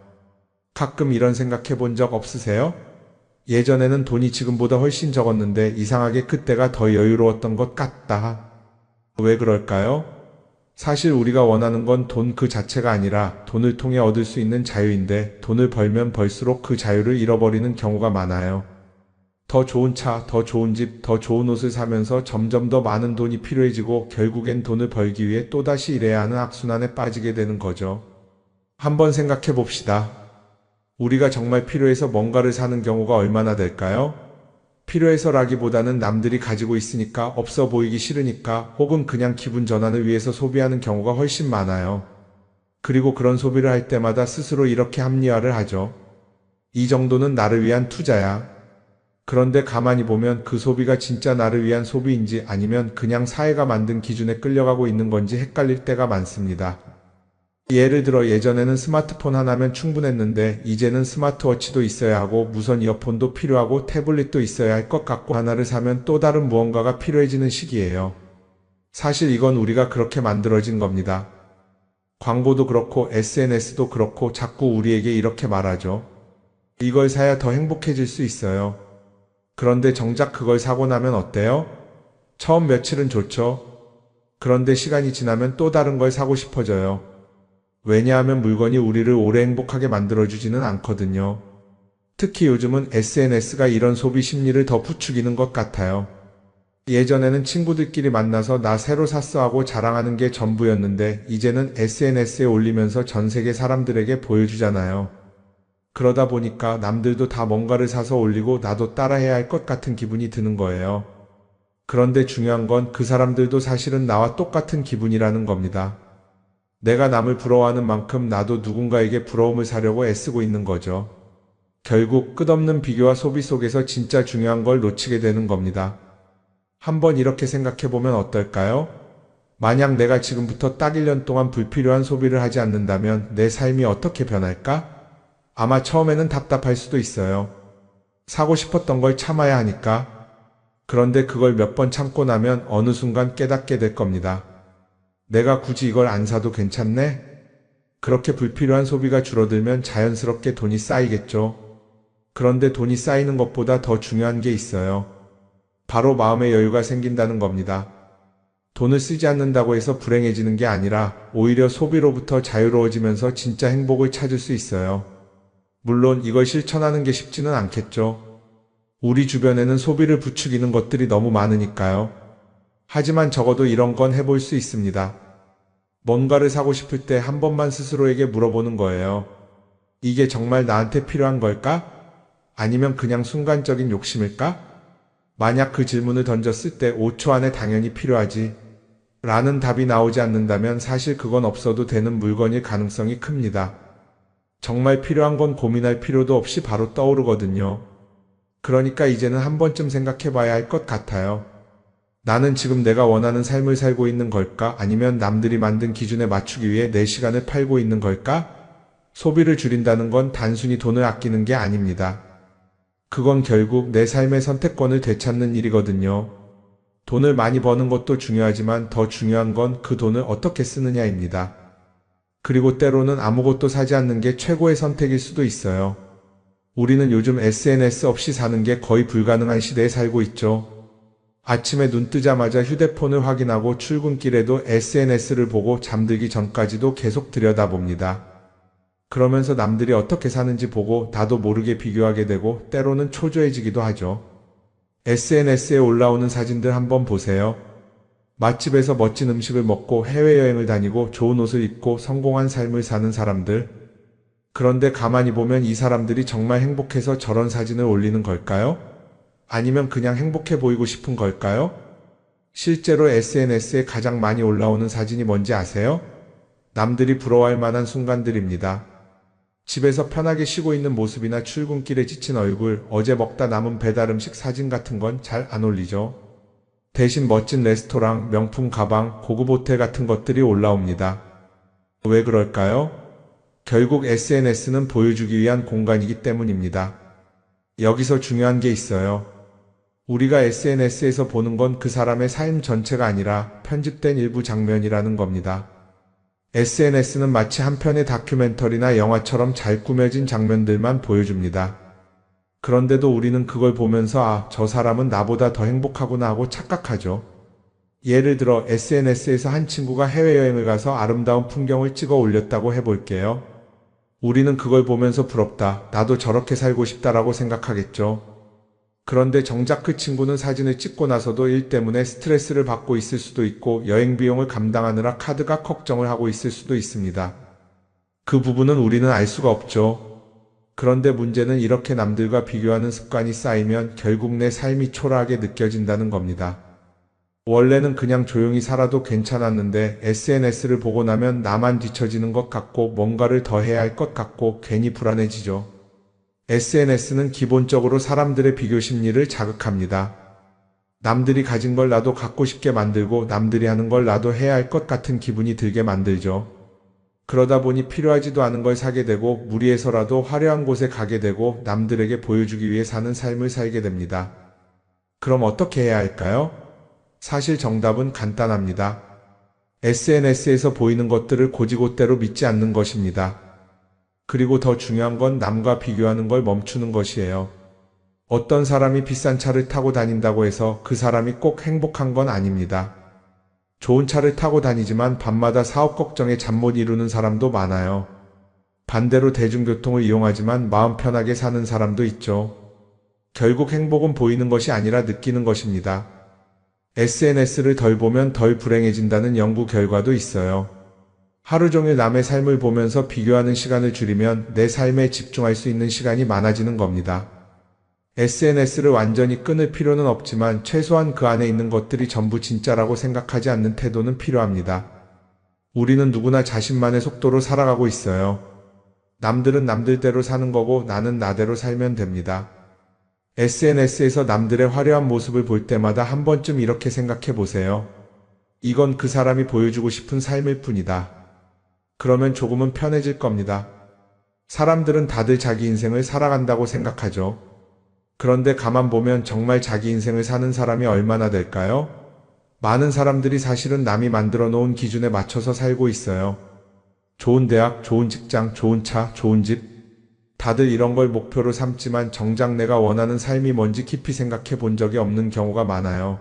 가끔 이런 생각해 본 적 없으세요? 예전에는 돈이 지금보다 훨씬 적었는데 이상하게 그때가 더 여유로웠던 것 같다. 왜 그럴까요? 사실 우리가 원하는 건 돈 그 자체가 아니라 돈을 통해 얻을 수 있는 자유인데 돈을 벌면 벌수록 그 자유를 잃어버리는 경우가 많아요. 더 좋은 차, 더 좋은 집, 더 좋은 옷을 사면서 점점 더 많은 돈이 필요해지고 결국엔 돈을 벌기 위해 또다시 일해야 하는 악순환에 빠지게 되는 거죠. 한번 생각해 봅시다. 우리가 정말 필요해서 뭔가를 사는 경우가 얼마나 될까요? 필요해서라기보다는 남들이 가지고 있으니까, 없어 보이기 싫으니까, 혹은 그냥 기분 전환을 위해서 소비하는 경우가 훨씬 많아요. 그리고 그런 소비를 할 때마다 스스로 이렇게 합리화를 하죠. 이 정도는 나를 위한 투자야. 그런데 가만히 보면 그 소비가 진짜 나를 위한 소비인지 아니면 그냥 사회가 만든 기준에 끌려가고 있는 건지 헷갈릴 때가 많습니다. 예를 들어 예전에는 스마트폰 하나면 충분했는데 이제는 스마트워치도 있어야 하고 무선 이어폰도 필요하고 태블릿도 있어야 할 것 같고 하나를 사면 또 다른 무언가가 필요해지는 시기예요. 사실 이건 우리가 그렇게 만들어진 겁니다. 광고도 그렇고 SNS도 그렇고 자꾸 우리에게 이렇게 말하죠. 이걸 사야 더 행복해질 수 있어요. 그런데 정작 그걸 사고 나면 어때요? 처음 며칠은 좋죠. 그런데 시간이 지나면 또 다른 걸 사고 싶어져요. 왜냐하면 물건이 우리를 오래 행복하게 만들어주지는 않거든요. 특히 요즘은 SNS가 이런 소비 심리를 더 부추기는 것 같아요. 예전에는 친구들끼리 만나서 나 새로 샀어 하고 자랑하는 게 전부였는데 이제는 SNS에 올리면서 전 세계 사람들에게 보여주잖아요. 그러다 보니까 남들도 다 뭔가를 사서 올리고 나도 따라해야 할 것 같은 기분이 드는 거예요. 그런데 중요한 건 그 사람들도 사실은 나와 똑같은 기분이라는 겁니다. 내가 남을 부러워하는 만큼 나도 누군가에게 부러움을 사려고 애쓰고 있는 거죠. 결국 끝없는 비교와 소비 속에서 진짜 중요한 걸 놓치게 되는 겁니다. 한번 이렇게 생각해보면 어떨까요? 만약 내가 지금부터 딱 1년 동안 불필요한 소비를 하지 않는다면 내 삶이 어떻게 변할까? 아마 처음에는 답답할 수도 있어요. 사고 싶었던 걸 참아야 하니까. 그런데 그걸 몇 번 참고 나면 어느 순간 깨닫게 될 겁니다. 내가 굳이 이걸 안 사도 괜찮네? 그렇게 불필요한 소비가 줄어들면 자연스럽게 돈이 쌓이겠죠. 그런데 돈이 쌓이는 것보다 더 중요한 게 있어요. 바로 마음의 여유가 생긴다는 겁니다. 돈을 쓰지 않는다고 해서 불행해지는 게 아니라 오히려 소비로부터 자유로워지면서 진짜 행복을 찾을 수 있어요. 물론 이걸 실천하는 게 쉽지는 않겠죠. 우리 주변에는 소비를 부추기는 것들이 너무 많으니까요. 하지만 적어도 이런 건 해볼 수 있습니다. 뭔가를 사고 싶을 때 한 번만 스스로에게 물어보는 거예요. 이게 정말 나한테 필요한 걸까? 아니면 그냥 순간적인 욕심일까? 만약 그 질문을 던졌을 때 5초 안에 당연히 필요하지 라는 답이 나오지 않는다면 사실 그건 없어도 되는 물건일 가능성이 큽니다. 정말 필요한 건 고민할 필요도 없이 바로 떠오르거든요. 그러니까 이제는 한 번쯤 생각해 봐야 할 것 같아요. 나는 지금 내가 원하는 삶을 살고 있는 걸까? 아니면 남들이 만든 기준에 맞추기 위해 내 시간을 팔고 있는 걸까? 소비를 줄인다는 건 단순히 돈을 아끼는 게 아닙니다. 그건 결국 내 삶의 선택권을 되찾는 일이거든요. 돈을 많이 버는 것도 중요하지만 더 중요한 건 그 돈을 어떻게 쓰느냐입니다. 그리고 때로는 아무것도 사지 않는 게 최고의 선택일 수도 있어요. 우리는 요즘 SNS 없이 사는 게 거의 불가능한 시대에 살고 있죠. 아침에 눈 뜨자마자 휴대폰을 확인하고 출근길에도 SNS를 보고 잠들기 전까지도 계속 들여다봅니다. 그러면서 남들이 어떻게 사는지 보고 나도 모르게 비교하게 되고 때로는 초조해지기도 하죠. SNS에 올라오는 사진들 한번 보세요. 맛집에서 멋진 음식을 먹고 해외여행을 다니고 좋은 옷을 입고 성공한 삶을 사는 사람들. 그런데 가만히 보면 이 사람들이 정말 행복해서 저런 사진을 올리는 걸까요? 아니면 그냥 행복해 보이고 싶은 걸까요? 실제로 SNS에 가장 많이 올라오는 사진이 뭔지 아세요? 남들이 부러워할 만한 순간들입니다. 집에서 편하게 쉬고 있는 모습이나 출근길에 지친 얼굴, 어제 먹다 남은 배달 음식 사진 같은 건 잘 안 올리죠. 대신 멋진 레스토랑, 명품 가방, 고급 호텔 같은 것들이 올라옵니다. 왜 그럴까요? 결국 SNS는 보여주기 위한 공간이기 때문입니다. 여기서 중요한 게 있어요. 우리가 SNS에서 보는 건 그 사람의 삶 전체가 아니라 편집된 일부 장면이라는 겁니다. SNS는 마치 한 편의 다큐멘터리나 영화처럼 잘 꾸며진 장면들만 보여줍니다. 그런데도 우리는 그걸 보면서 아, 저 사람은 나보다 더 행복하구나 하고 착각하죠. 예를 들어 SNS에서 한 친구가 해외여행을 가서 아름다운 풍경을 찍어 올렸다고 해볼게요. 우리는 그걸 보면서 부럽다, 나도 저렇게 살고 싶다라고 생각하겠죠. 그런데 정작 그 친구는 사진을 찍고 나서도 일 때문에 스트레스를 받고 있을 수도 있고 여행 비용을 감당하느라 카드가 걱정을 하고 있을 수도 있습니다. 그 부분은 우리는 알 수가 없죠. 그런데 문제는 이렇게 남들과 비교하는 습관이 쌓이면 결국 내 삶이 초라하게 느껴진다는 겁니다. 원래는 그냥 조용히 살아도 괜찮았는데 SNS를 보고 나면 나만 뒤처지는 것 같고 뭔가를 더 해야 할 것 같고 괜히 불안해지죠. SNS는 기본적으로 사람들의 비교 심리를 자극합니다. 남들이 가진 걸 나도 갖고 싶게 만들고 남들이 하는 걸 나도 해야 할 것 같은 기분이 들게 만들죠. 그러다 보니 필요하지도 않은 걸 사게 되고 무리해서라도 화려한 곳에 가게 되고 남들에게 보여주기 위해 사는 삶을 살게 됩니다. 그럼 어떻게 해야 할까요? 사실 정답은 간단합니다. SNS에서 보이는 것들을 곧이곧대로 믿지 않는 것입니다. 그리고 더 중요한 건 남과 비교하는 걸 멈추는 것이에요. 어떤 사람이 비싼 차를 타고 다닌다고 해서 그 사람이 꼭 행복한 건 아닙니다. 좋은 차를 타고 다니지만 밤마다 사업 걱정에 잠 못 이루는 사람도 많아요. 반대로 대중교통을 이용하지만 마음 편하게 사는 사람도 있죠. 결국 행복은 보이는 것이 아니라 느끼는 것입니다. SNS를 덜 보면 덜 불행해진다는 연구 결과도 있어요. 하루 종일 남의 삶을 보면서 비교하는 시간을 줄이면 내 삶에 집중할 수 있는 시간이 많아지는 겁니다. SNS를 완전히 끊을 필요는 없지만 최소한 그 안에 있는 것들이 전부 진짜라고 생각하지 않는 태도는 필요합니다. 우리는 누구나 자신만의 속도로 살아가고 있어요. 남들은 남들대로 사는 거고 나는 나대로 살면 됩니다. SNS에서 남들의 화려한 모습을 볼 때마다 한 번쯤 이렇게 생각해 보세요. 이건 그 사람이 보여주고 싶은 삶일 뿐이다. 그러면 조금은 편해질 겁니다. 사람들은 다들 자기 인생을 살아간다고 생각하죠. 그런데 가만 보면 정말 자기 인생을 사는 사람이 얼마나 될까요? 많은 사람들이 사실은 남이 만들어 놓은 기준에 맞춰서 살고 있어요. 좋은 대학, 좋은 직장, 좋은 차, 좋은 집. 다들 이런 걸 목표로 삼지만 정작 내가 원하는 삶이 뭔지 깊이 생각해 본 적이 없는 경우가 많아요.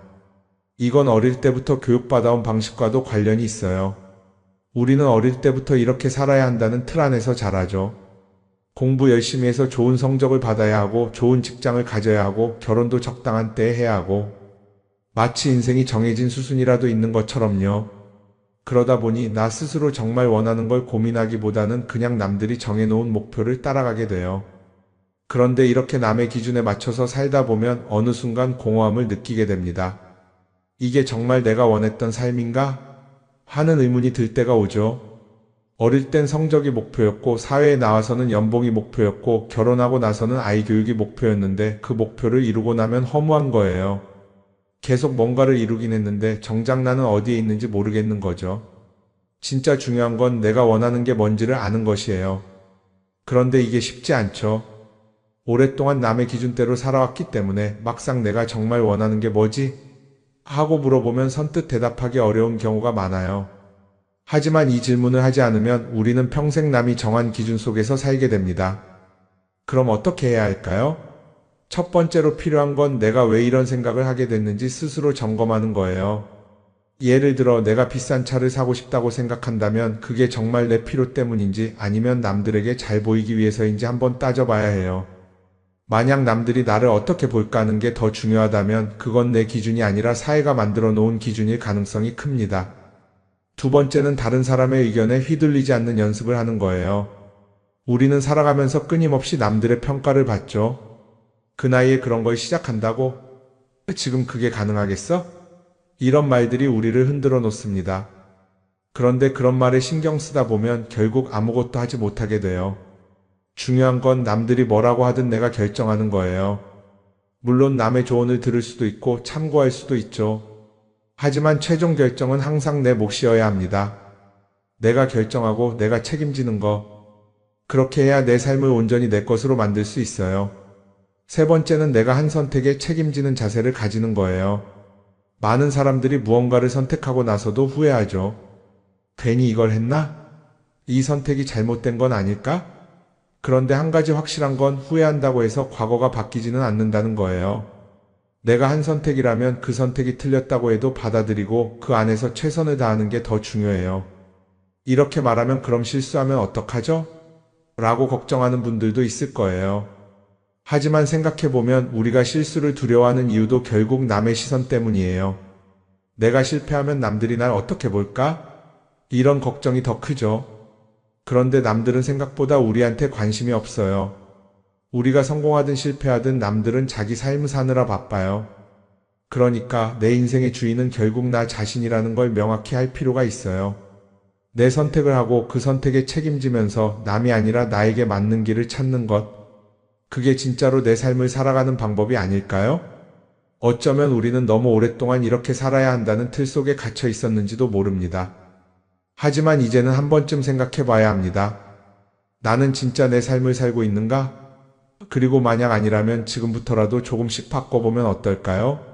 이건 어릴 때부터 교육받아온 방식과도 관련이 있어요. 우리는 어릴 때부터 이렇게 살아야 한다는 틀 안에서 자라죠. 공부 열심히 해서 좋은 성적을 받아야 하고 좋은 직장을 가져야 하고 결혼도 적당한 때에 해야 하고 마치 인생이 정해진 수순이라도 있는 것처럼요. 그러다 보니 나 스스로 정말 원하는 걸 고민하기보다는 그냥 남들이 정해놓은 목표를 따라가게 돼요. 그런데 이렇게 남의 기준에 맞춰서 살다 보면 어느 순간 공허함을 느끼게 됩니다. 이게 정말 내가 원했던 삶인가? 하는 의문이 들 때가 오죠. 어릴 땐 성적이 목표였고 사회에 나와서는 연봉이 목표였고 결혼하고 나서는 아이 교육이 목표였는데 그 목표를 이루고 나면 허무한 거예요. 계속 뭔가를 이루긴 했는데 정작 나는 어디에 있는지 모르겠는 거죠. 진짜 중요한 건 내가 원하는 게 뭔지를 아는 것이에요. 그런데 이게 쉽지 않죠. 오랫동안 남의 기준대로 살아왔기 때문에 막상 내가 정말 원하는 게 뭐지? 하고 물어보면 선뜻 대답하기 어려운 경우가 많아요. 하지만 이 질문을 하지 않으면 우리는 평생 남이 정한 기준 속에서 살게 됩니다. 그럼 어떻게 해야 할까요? 첫 번째로 필요한 건 내가 왜 이런 생각을 하게 됐는지 스스로 점검하는 거예요. 예를 들어 내가 비싼 차를 사고 싶다고 생각한다면 그게 정말 내 필요 때문인지 아니면 남들에게 잘 보이기 위해서인지 한번 따져봐야 해요. 만약 남들이 나를 어떻게 볼까 하는 게 더 중요하다면 그건 내 기준이 아니라 사회가 만들어 놓은 기준일 가능성이 큽니다. 두 번째는 다른 사람의 의견에 휘둘리지 않는 연습을 하는 거예요. 우리는 살아가면서 끊임없이 남들의 평가를 받죠. 그 나이에 그런 걸 시작한다고? 지금 그게 가능하겠어? 이런 말들이 우리를 흔들어 놓습니다. 그런데 그런 말에 신경 쓰다 보면 결국 아무것도 하지 못하게 돼요. 중요한 건 남들이 뭐라고 하든 내가 결정하는 거예요. 물론 남의 조언을 들을 수도 있고 참고할 수도 있죠. 하지만 최종 결정은 항상 내 몫이어야 합니다. 내가 결정하고 내가 책임지는 거. 그렇게 해야 내 삶을 온전히 내 것으로 만들 수 있어요. 세 번째는 내가 한 선택에 책임지는 자세를 가지는 거예요. 많은 사람들이 무언가를 선택하고 나서도 후회하죠. 괜히 이걸 했나? 이 선택이 잘못된 건 아닐까? 그런데 한 가지 확실한 건 후회한다고 해서 과거가 바뀌지는 않는다는 거예요. 내가 한 선택이라면 그 선택이 틀렸다고 해도 받아들이고 그 안에서 최선을 다하는 게 더 중요해요. 이렇게 말하면 그럼 실수하면 어떡하죠? 라고 걱정하는 분들도 있을 거예요. 하지만 생각해보면 우리가 실수를 두려워하는 이유도 결국 남의 시선 때문이에요. 내가 실패하면 남들이 날 어떻게 볼까? 이런 걱정이 더 크죠. 그런데 남들은 생각보다 우리한테 관심이 없어요. 우리가 성공하든 실패하든 남들은 자기 삶을 사느라 바빠요. 그러니까 내 인생의 주인은 결국 나 자신이라는 걸 명확히 할 필요가 있어요. 내 선택을 하고 그 선택에 책임지면서 남이 아니라 나에게 맞는 길을 찾는 것. 그게 진짜로 내 삶을 살아가는 방법이 아닐까요? 어쩌면 우리는 너무 오랫동안 이렇게 살아야 한다는 틀 속에 갇혀 있었는지도 모릅니다. 하지만 이제는 한 번쯤 생각해 봐야 합니다. 나는 진짜 내 삶을 살고 있는가? 그리고 만약 아니라면 지금부터라도 조금씩 바꿔보면 어떨까요?